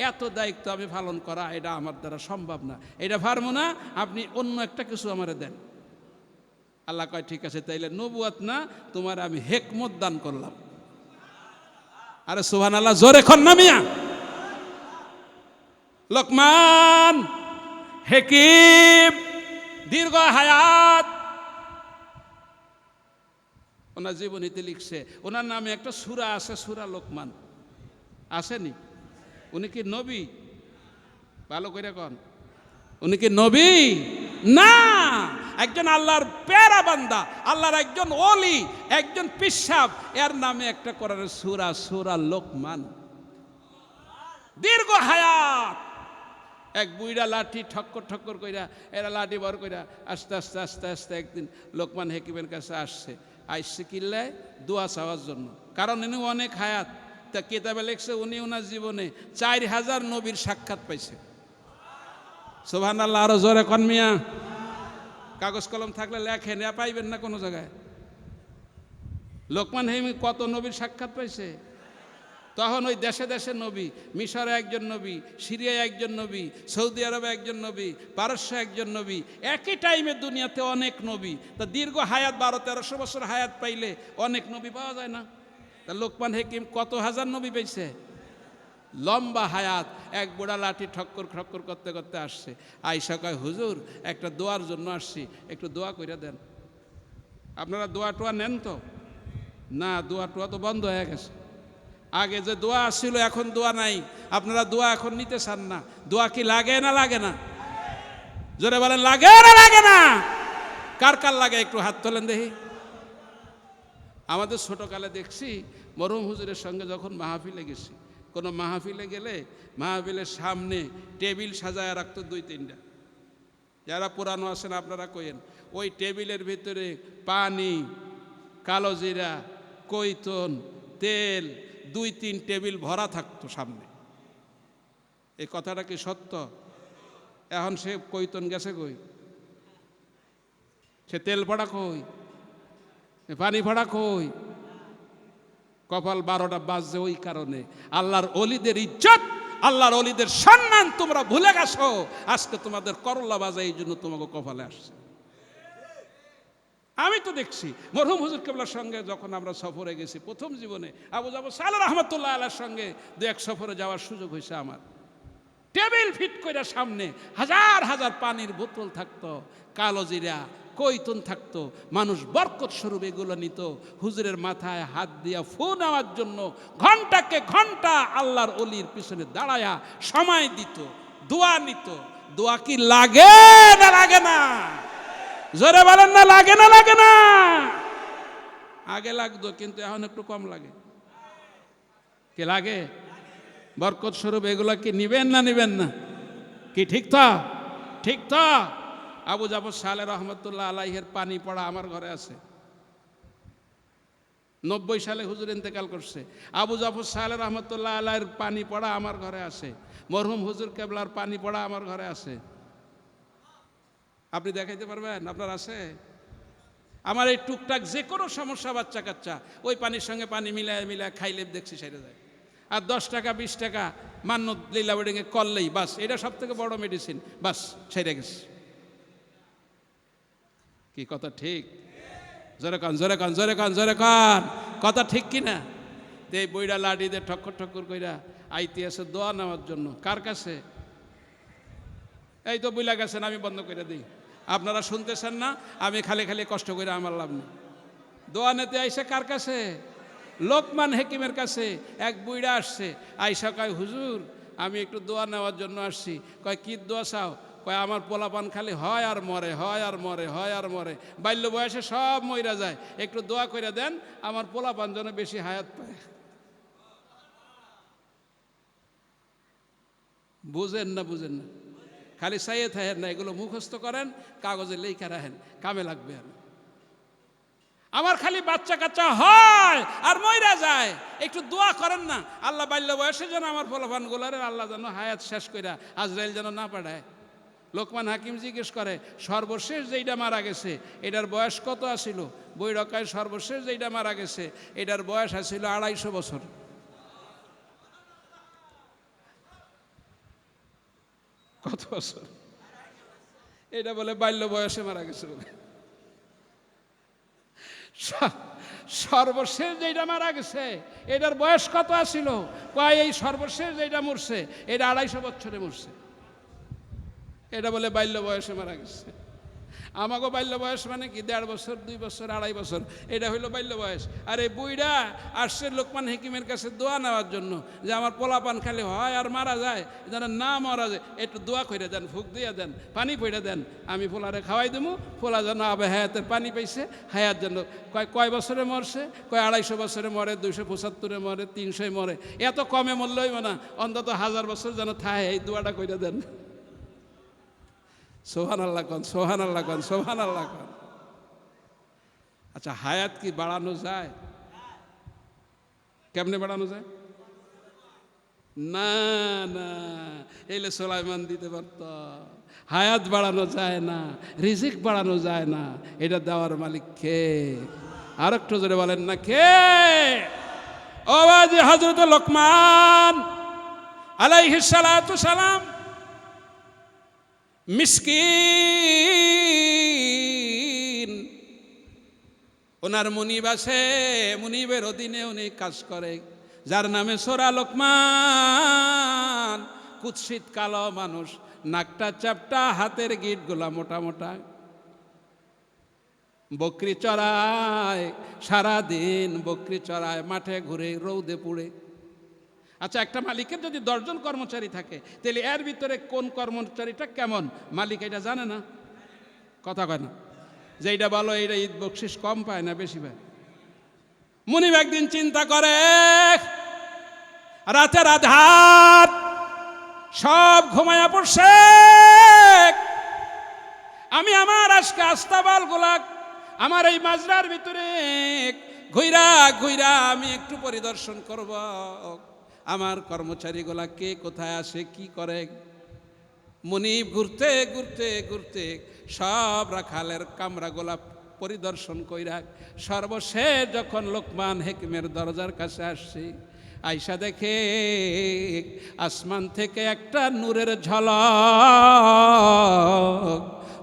এত দায়িত্ব আমি পালন করা এটা আমার দ্বারা সম্ভব না, এটা পারবো না, আপনি অন্য একটা কিছু আমারে দেন। আল্লাহ কয়, ঠিক আছে, তাইলে নবুয়ত না, তোমার আমি হিকমত দান করলাম। আরে সুবহানাল্লাহ, জোরে খন না মিয়া। লোকমান হাকিম, দীর্ঘ হায়াত। ওনার জীবনীতে লিখছে, ওনার নামে একটা সূরা আছে, সূরা লোকমান। আসেনি? উনি কি নবী? ভালো করে কন, উনি কি নবী? না, একজন আল্লাহর প্যারা বান্দা, আল্লাহর একজন ওলি, একজন পিসাব। এর নামে একটা কোরআনের সূরা, সূরা লোকমান। দীর্ঘ হায়াত। এক বুইড়া লাঠি ঠক্কর ঠক্কর কইরা, এরা লাঠি বর কইরা আস্তে আস্তে আস্তে আস্তে একদিন লোকমান হাকিমের কাছে আসছে। আইসে কিল্লায় দোয়া চাওয়ার জন্য, কারণ ইনি অনেক হায়াত। তা কিতাবে লিখছে, উনি ওনার জীবনে 4000 নবীর সাক্ষাৎ পাইছে। সুবহানাল্লাহ, আরো জোরে কন মিয়া। কাগজ কলম থাকলে লেখেন, পাইবেন না কোনো জায়গায়। লোকমান হাকিম কত নবীর সাক্ষাৎ পাইছে? তখন ওই দেশে দেশে নবী, মিশরে একজন নবী, সিরিয়ায় একজন নবী, সৌদি আরবে একজন নবী, পারস্য একজন নবী। একই টাইমে দুনিয়াতে অনেক নবী। তা দীর্ঘ হায়াত, 1200-1300 বছর হায়াত পাইলে অনেক নবী পাওয়া যায় না? তা লোকমান হাকিম কত হাজার নবী পাইছে? লম্বা হায়াত। এক বুড়া লাঠি ঠক্কর ঠক্কর করতে করতে আসছে। আইসা কয়, হুজুর একটা দোয়ার জন্য আসছি, একটু দোয়া কইরা দেন। আপনারা দোয়া টোয়া নেন তো? না, দোয়া টোয়া তো বন্ধ হয়ে গেছে। আগে যে দোয়া আসছিল এখন দোয়া নাই। আপনারা দোয়া এখন নিতে চান না। দোয়া কি লাগে না লাগে না? জোরে বলেন, লাগে না লাগে না? কার কার লাগে একটু হাত তোলেন দেখি। আমাদের ছোটকালে দেখছি মরহুম হুজুরের সঙ্গে যখন মাহফিলে গেছি, কোনো মাহফিলে গেলে মাহফিলের সামনে টেবিল সাজায় রাখতো 2-3টা। যারা পুরানো আছেন আপনারা কইেন, ওই টেবিলের ভিতরে পানি, কালো জিরা, কৈতন, তেল 2-3 টেবিল ভরা থাকতো সামনে। এই কথাটা কি সত্য? এখন সে কৈতন গেছে কই? সে তেল ভরা কই? পানি ভরা কই? কপাল 12টা বাজছে ওই কারণে। আল্লাহর অলিদের ইজ্জত, আল্লাহর অলিদের সম্মান তোমরা ভুলে গেছো। আজকে তোমাদের করলা বাজে, এই জন্য তোমাকে কপালে আসছে। আমি তো দেখছি মরহুম হুজুর কেবলার সঙ্গে যখন আমরা সফরে গেছি প্রথম জীবনে, আবু জাফর সালেহ রহমতুল্লাহ আলাইহির সঙ্গে 2-1 সফরে যাওয়ার সুযোগ হয়েছে আমার। টেবিল ফিট করে সামনে হাজার হাজার পানির বোতল থাকতো, কালো জিরা, কৈতন থাকতো। মানুষ বরকত স্বরূপ এগুলো নিত। হুজুরের মাথায় হাত দিয়া ফু নেওয়ার জন্য ঘন্টাকে ঘন্টা আল্লাহর অলির পিছনে দাঁড়ায়া সময় দিত, দোয়া নিত। দোয়া কি লাগে না লাগে না? জোরে বলেন না, লাগে না লাগে না? আগে লাগতো, কিন্তু এখন একটু কম লাগে। কি লাগে? বরকত স্বরূপ এগুলা কি নিবেন না নিবেন না? কি ঠিক তো? ঠিক তো? আবু জাফর সালেহ রহমতুল্লাহ আলাইহির পানি পড়া আমার ঘরে আছে। 90 সালে হুজুর ইন্তেকাল করছে। আবু জাফর সালেহ রহমতুল্লাহ আলাইহির পানি পড়া আমার ঘরে আছে। মরহুম হুজুর কেবলার পানি পড়া আমার ঘরে আছে। আপনি দেখাইতে পারবেন? আপনার আছে? আমার এই টুকটাক যে কোনো সমস্যা, বাচ্চা কাচ্চা ওই পানির সঙ্গে পানি মিলায় মিলায় খাইলে দেখছি সেরে যায়। আর 10 টাকা 20 টাকা মান্য লীলা বোর্ডিংয়ে করলেই বাস, এটা সব থেকে বড় মেডিসিন, বাস সেরে গেছে। কি কথা ঠিক? জোরে কান, জোরে কান, জোরে কান, জোরে কান। কথা ঠিক কিনা? তো এই বইটা লাঠিতে ঠক্কর ঠক্কর কইরা আইতে আছে দোয়া নেওয়ার জন্য। কার কাছে? এই তো বুইলা গেছেন, আমি বন্ধ করে দিই। আপনারা শুনতেছেন না? আমি খালি খালি কষ্ট করে আমার লাভ নেই। দোয়া নিতে আইসে কার কাছে? লোকমান হাকিমের কাছে। এক বুইড়া আসছে, আইসা কয়, হুজুর আমি একটু দোয়া নেওয়ার জন্য আসছি। কয়, কি দোয়া চাও? কয়, আমার পোলাপান খালি হয় আর মরে, হয় আর মরে, হয় আর মরে, বাল্য বয়সে সব মইরা যায়, একটু দোয়া করে দেন আমার পোলাপান যেন বেশি হায়াত পায়। বুঝেন না? বুঝেন না? খালি চাইয়ে থাকেন না, এগুলো মুখস্থ করেন, কাগজে লেখা রাখেন, কামে লাগবে। আমার খালি বাচ্চা কাচ্চা হয় আর মইরা যায়, একটু দোয়া করেন না আল্লাহ বাল্য বয়সে যেন আমার ফলাফান গোলারের আল্লাহ যেন হায়াত শেষ কইরা আজরাইল যেন না পাঠায়। লোকমান হাকিম জিজ্ঞেস করে, সর্বশেষ যেইটা মারা গেছে এটার বয়স কত আসিল? বৈরকায় সর্বশেষ যেইটা মারা গেছে এটার বয়স আসিল 250 বছর। কত বছর? এটা বলে বাল্য বয়সে মারা গেছে বলে। সর্বশেষ যেটা মারা গেছে এটার বয়স কত আসিল? কয়, এই সর্বশেষ যেটা মরছে এটা 250 বছরে মরছে। এটা বলে বাল্য বয়সে মারা গেছে। আমাকে বাল্য বয়স মানে কি? 1.5 বছর, 2 বছর, 2.5 বছর, এটা হইলো বাল্য বয়স। আর এই বুইড়া আসছে লোকমান হাকিমের কাছে দোয়া নেওয়ার জন্য যে আমার পোলাপান খালি হয় আর মারা যায়, যেন না মারা যায়, একটু দোয়া করে দেন, ফুক দিয়ে দেন, পানি পড়ে দেন, আমি পোলারে খাওয়াই দেবো, পোলা যেন আবে হায়াতের পানি পাইছে, হায়াত যেন। কয় বছরে মরছে? কয় 250 বছরে মরে, 275 মরে, 300 মরে, এত কমে মরলেই না, অন্তত 1000 বছর যেন থায়, এই দোয়াটা করে দেন। সোহান আল্লাহ কন, সোহান আল্লাহ কন, সোহান আল্লাহ কন। আচ্ছা, হায়াত কি বাড়ানো যায়? কেমনে বাড়ানো যায়? না না, এলে সুলাইমান দিতে পারত। হায়াত বাড়ানো যায় না, রিজিক বাড়ানো যায় না, এটা দেওয়ার মালিক কে? আর একটু জোরে বলেন না, কে? ও বাজি হযরত লোকমান আলাইহিস সালাতু সালাম মিসকিন, ওনার মুনিব আছে, মুনিবের অধীনে উনি কাজ করে, যার নামে সূরা লোকমান। কুৎসিত কালো মানুষ, নাকটা চাপটা, হাতের গিটগুলা মোটা মোটা। বকরি চড়ায়, সারাদিন বকরি চড়ায়, মাঠে ঘুরে, রৌদে পুড়ে। আচ্ছা, একটা মালিকের যদি 10 জন কর্মচারী থাকে, তাহলে এর ভিতরে কোন কর্মচারীটা কেমন মালিক এটা জানে না? কথা কয় না? যে এইটা ভালো, এইটা ঈদ বকশিস কম পায় না বেশি পায়? মুনিব একদিন চিন্তা করে, রাতের আধার, সব ঘুমায়া পড়ছে, আমি আমার আজকে আস্তাবাল গুলা আমার এই মাজরার ভিতরে ঘুইরা ঘুইরা আমি একটু পরিদর্শন করব, আমার কর্মচারীগুলা কে কোথায় আসে, কি করে। মুনিব ঘুরতে ঘুরতে ঘুরতে সব রাখালের কামরাগুলা পরিদর্শন কইরা সর্বশেষ যখন লোকমান হেকিমের দরজার কাছে আসছে, আইসা দেখে আসমান থেকে একটা নূরের ঝলক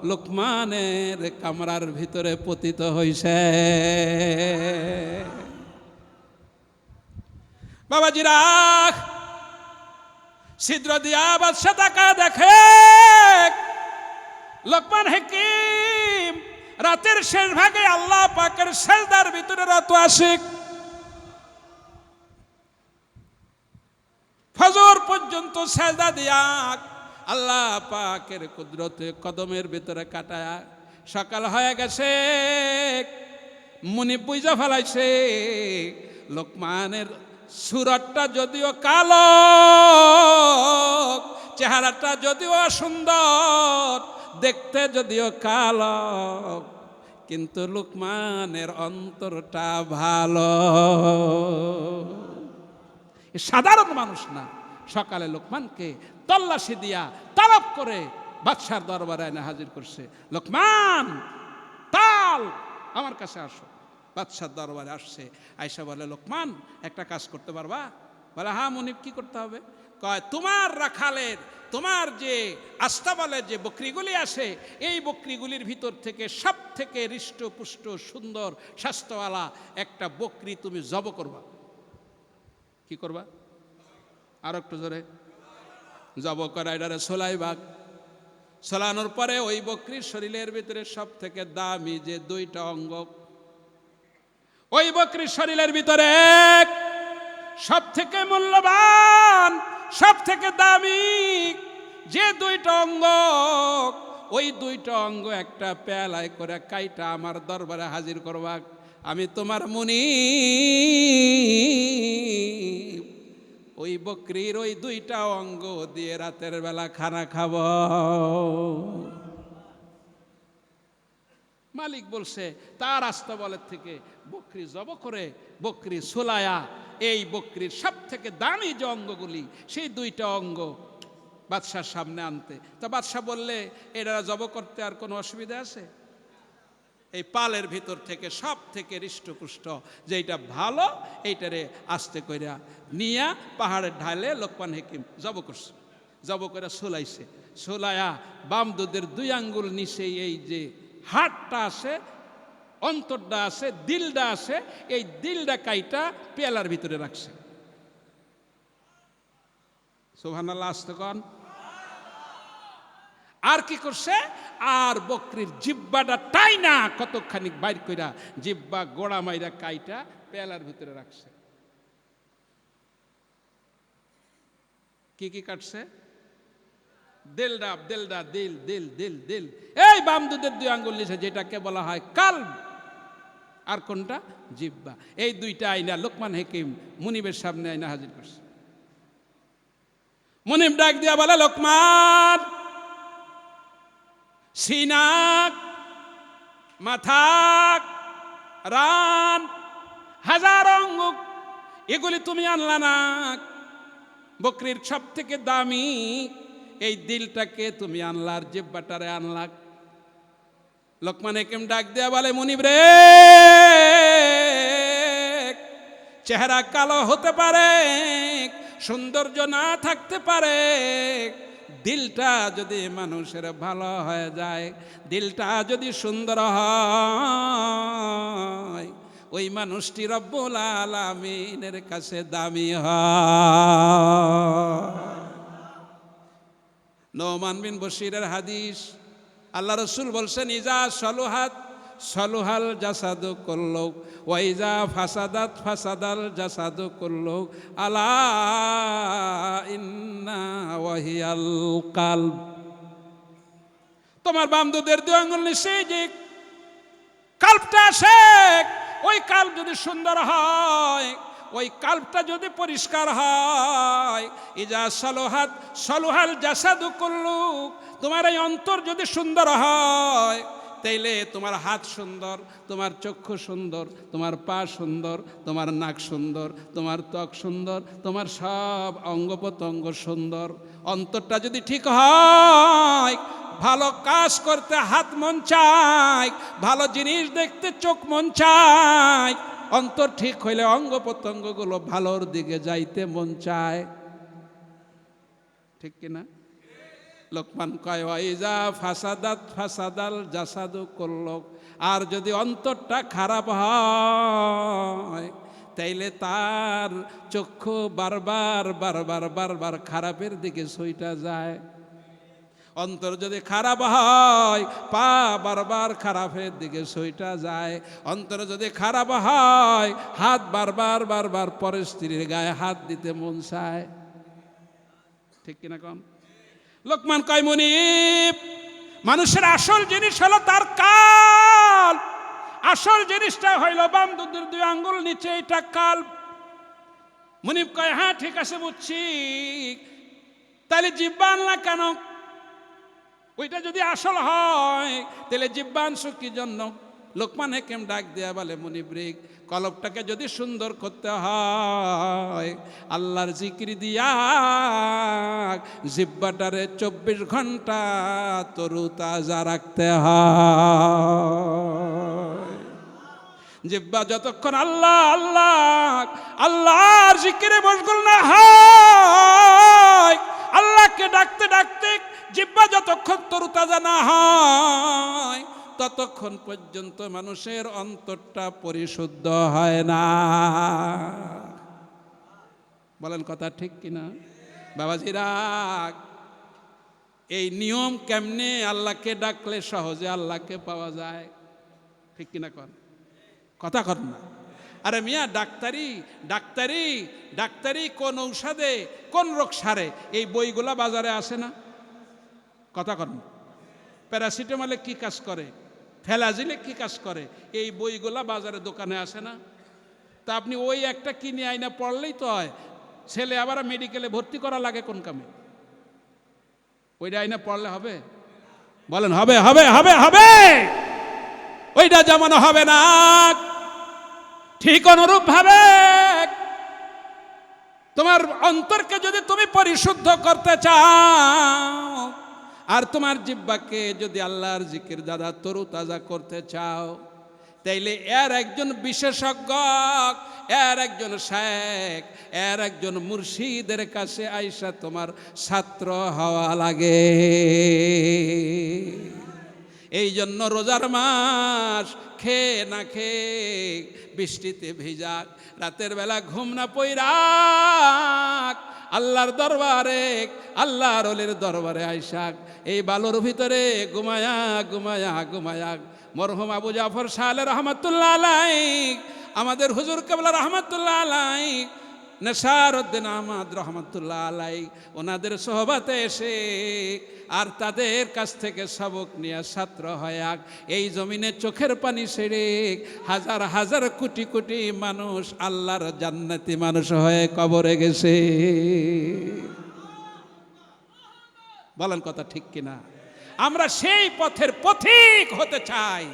লোকমানের কামরার ভিতরে পতিত হইছে। বাবাজিরা, ছিদ্র দিয়া বাদশা তাকা দেখে লোকমান হাকিম রাতের শেষ ভাগে আল্লাহ পাকের সেজদার ভিতরে রত আশিক। ফজর পর্যন্ত সেজদা দিয়া আল্লাহ পাকের কুদরতে কদমের ভিতরে কাটায়। সকাল হয়ে গেছে, মুনিব বুঝা ফেলাইছে লোকমানের সুরতটা যদিও কালো, চেহারাটা যদিও সুন্দর, দেখতে যদিও কালো, কিন্তু লোকমানের অন্তরটা ভালো। সাধারণ মানুষ না। সকালে লোকমানকে তল্লাশি দিয়া তলব করে বাদশার দরবারে এনে হাজির করছে। লোকমান, তাল আমার কাছে আসো। বাদশার দরবারে আসছে, আয়সা বলে, লোকমান একটা কাজ করতে পারবা? বলে, হ্যাঁ মুনিব, কি করতে হবে? কয়, তোমার রাখালের, তোমার যে আস্তাবলের যে বকরিগুলি আসে, এই বকরিগুলির ভিতর থেকে সব থেকে হৃষ্টপুষ্ট সুন্দর স্বাস্থ্যওয়ালা একটা বকরি তুমি জব করবা। কি করবা? আর একটু জোরে। জব করা, এটারে সোলাইবাগ। সোলানোর পরে ওই বকরির শরীরের ভিতরে সব থেকে দামি যে 2টা অঙ্গ, ওই বকরির শরীরের ভিতরে সব থেকে মূল্যবান, সব থেকে দামি যে 2টা অঙ্গ, ওই 2টা অঙ্গ একটা পেয়ালায় করে কাইটা আমার দরবারে হাজির করবা। আমি তোমার মুনিব ওই বকরির ওই 2টা অঙ্গ দিয়ে রাতের বেলা খানা খাব। মালিক বলছে তার আস্তাবলের থেকে বকরি জব করে বকরি সোলায়া এই বকরির সব থেকে দামি যে অঙ্গগুলি, সেই 2টা অঙ্গ বাদশার সামনে আনতে। তা বাদশা বললে, এরা জব করতে আর কোনো অসুবিধা আছে? এই পালের ভিতর থেকে সব থেকে হৃষ্টপুষ্ট যেটা ভালো, এইটারে আস্তে কইরা নিয়া পাহাড়ের ঢালে লোকমান হাকিম জব করছে। জব করে সোলাইছে। সোলায়া বাম দুধের 2 আঙ্গুল নিচে এই যে হাড়টা আছে, অন্তরটা আছে, দিলটা আছে, এই দিলটা কাইটা পেয়ালার ভিতরে রাখছে। সুবহানাল্লাহ, আস্তে কন। আর কি করছে? আর বকরির জিব্বাটা টাইনা কতখানি বাইর কইরা জিব্বা গোড়া মাইরা কাইটা পেয়ালার ভিতরে রাখছে। কি কি কাটছে? দিলডা, দিলডা, দিল, দিল, দিল, দিল। এই বাম দুধের 2 আঙ্গুল নিচে যেটাকে বলা হয় কালব, আর কোনটা? জিব্বা। এই 2টা আইনা লোকমান হাকিম মুনিবের সামনে আইনা হাজির করছে। মুনিব ডাক দিয়া বলে, লোকমান, সিনাক, মাথাক, রান, হাজার অঙ্গ, এগুলি তুমি আনলা না। বকরির সব থেকে দামি এই দিলটাকে তুমি আনলা, আর জিব্বাটারে আনলা। লোকমান হাকিম ডাক দেয়া বলে, মুনিব রে, চেহারা কালো হতে পারে, সৌন্দর্য না থাকতে পারে, দিলটা যদি মানুষের ভালো হয়ে যায়, দিলটা যদি সুন্দর হয়, ওই মানুষটি রব্বুল আলামিনের কাছে দামি হয়। নোমান বিন বশিরের হাদিস, আল্লাহ রসুল বলছেন, ইজা সলুহাত সলুহাল জাসাদু কুল্লু ওয়া ইজা ফাসাদাত ফাসাদাল জাসাদু কুল্লু আলা ইন্না ওয়াহিয়াল কালব। তোমার বাম দুধের দুই আঙ্গুল নিচে যে কাল্পটা আসে, ওই কাল্প যদি সুন্দর হয়, ওই কাল্পটা যদি পরিষ্কার হয়, ইজা সলুহাত সলুহাল জাসাদু কুল্লু, তোমার এই অন্তর যদি সুন্দর হয়, তাইলে তোমার হাত সুন্দর, তোমার চক্ষু সুন্দর, তোমার পা সুন্দর, তোমার নাক সুন্দর, তোমার ত্বক সুন্দর, তোমার সব অঙ্গ প্রত্যঙ্গ সুন্দর। অন্তরটা যদি ঠিক হয়, ভালো কাজ করতে হাত মন চায়, ভালো জিনিস দেখতে চোখ মন চায়, অন্তর ঠিক হইলে অঙ্গ প্রত্যঙ্গগুলো ভালোর দিকে যাইতে মন চায়। ঠিক কিনা? লোকমান কয় ওয়াইজা ফাসাদাত ফাসাদাল জাসাদু কুল্লু, আর যদি অন্তরটা খারাপ হয়, তাইলে তার চক্ষু বারবার বারবার বারবার খারাপের দিকে ছুঁইটা যায়। অন্তর যদি খারাপ হয়, পা বারবার খারাপের দিকে ছুঁইটা যায়। অন্তর যদি খারাপ হয়, হাত বারবার বারবার পরের স্ত্রীর গায়ে হাত দিতে মন চায়। ঠিক কিনা কম? লোকমান কয় মুনিব, মানুষের আসল জিনিস হলো তার কাল, আসল জিনিসটা হইল বাম দুধের দুই আঙ্গুল নিচে, এটা কাল। মুনিব কয় হ্যাঁ ঠিক আছে বুঝছি, তাহলে জিহ্বা আনলা কেন? ওইটা যদি আসল হয় তাহলে জিহ্বা আনছো কি জন্য? লোকমান হেকেম ডাক দেয়া বলে, মুনিব রে, কলবটাকে যদি সুন্দর করতে হয়, আল্লাহর জিকির দিয়া জিহ্বাটারে 24 ঘন্টা তরু তাজা রাখতে হয়। জিহ্বা যতক্ষণ আল্লাহ আল্লাহ আল্লাহর জিকিরে মশগুল না হয়, আল্লাহকে ডাকতে ডাকতে জিহ্বা যতক্ষণ তরুতাজা না হয়, ততক্ষণ পর্যন্ত মানুষের অন্তরটা পরিশুদ্ধ হয় না। বলেন কথা ঠিক কিনা বাবাজিরা? এই নিয়ম কেমনে আল্লাহকে ডাকলে সহজে আল্লাহকে পাওয়া যায়? ঠিক কিনা কন? কথা কন না। আরে মিয়া, ডাক্তারি ডাক্তারি ডাক্তারি কোন ঔষধে কোন রোগ সারে, এই বইগুলা বাজারে আসে না? কথা কন। প্যারাসিটামলে কি কাজ করে, ফেলাজিলে কি কাজ করে, এই বইগুলা বাজারে দোকানে আসে না? তা আপনি ওই একটা কিনে আইনা পড়লেই তো হয়। ছেলে আবার মেডিকেলে ভর্তি করা লাগে কোন কামে? ওইটা আইনা পড়লে হবে? বলেন হবে হবে হবে হবে? ওইটা যেমন হবে না, ঠিক অনুরূপ ভাবে তোমার অন্তরকে যদি তুমি পরিশুদ্ধ করতে চাও, আর তোমার জিহ্বাকে যদি আল্লাহর জিকির দ্বারা তরুতাজা করতে চাও, তাইলে এর একজন বিশেষজ্ঞ, এর একজন শায়েখ, এর একজন মুর্শিদের কাছে আইসা তোমার ছাত্র হওয়া লাগে। এই জন্য রোজার মাস খেয়ে না খেয়ে, বৃষ্টিতে ভিজাক, রাতের বেলা ঘুম না পইরাক, আল্লাহর দরবারে, আল্লাহর ওলির দরবারে আইসাক, এই বালুর ভিতরে ঘুমায়া ঘুমায়া ঘুমায়া মরহুম আবু জাফর সাহেব রহমতুল্লাহ আলাইহি, আমাদের হুজুর কেবলা রহমতুল্লাহ আলাইহি, নেসারউদ্দিন আহমদ রহমতুল্লাহ আলাইহি, ওনাদের সোহবতে এসে আর তাদের কাছ থেকে সবক নিয়ে ছাত্র হয়াক, এই জমিনে চোখের পানি ছেড়ে হাজার হাজার কোটি কোটি মানুষ আল্লাহর জান্নাতি মানুষ হয়ে কবরে গেছে। বলেন কথা ঠিক কিনা? আমরা সেই পথের পথিক হতে চাই,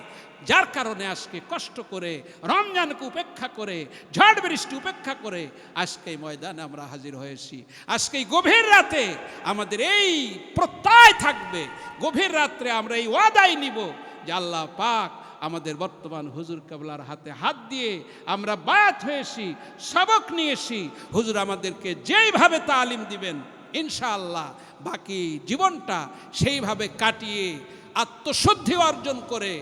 যার কারণে আজকে কষ্ট করে, রমজানকে উপেক্ষা করে, ঝড় বৃষ্টি উপেক্ষা করে আজকে এই ময়দানে আমরা হাজির হয়েছি। আজকে এই গভীর রাতে আমাদের এই প্রত্যয় থাকবে, গভীর রাত্রে আমরা এই ওয়াদাই নিব যে আল্লাহ পাক আমাদের বর্তমান হুজুর কেবলার হাতে হাত দিয়ে আমরা বায়াত হয়েছি, সবক নিয়েছি। হুজুর আমাদেরকে যেইভাবে তালিম দিবেন, ইনশাআল্লাহ বাকি জীবনটা সেইভাবে কাটিয়ে আত্মশুদ্ধি অর্জন করে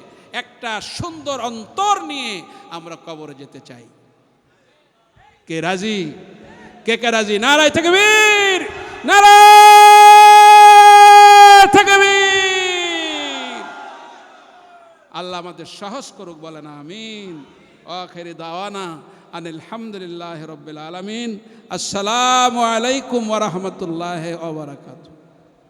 একটা সুন্দর অন্তর নিয়ে আমরা কবরে যেতে চাই। কে রাজি? কে কে রাজি? নারায়ে তাকবীর, নারায়ে তাকবীর। আল্লাহ আমাদের সহজ করুক, বলেন আমিন। আখিরি দাওয়ানা আনিল হামদুলিল্লাহি রাব্বিল আলামিন। আসসালামু আলাইকুম ওয়া রাহমাতুল্লাহি ওয়া বারাকাতুহু।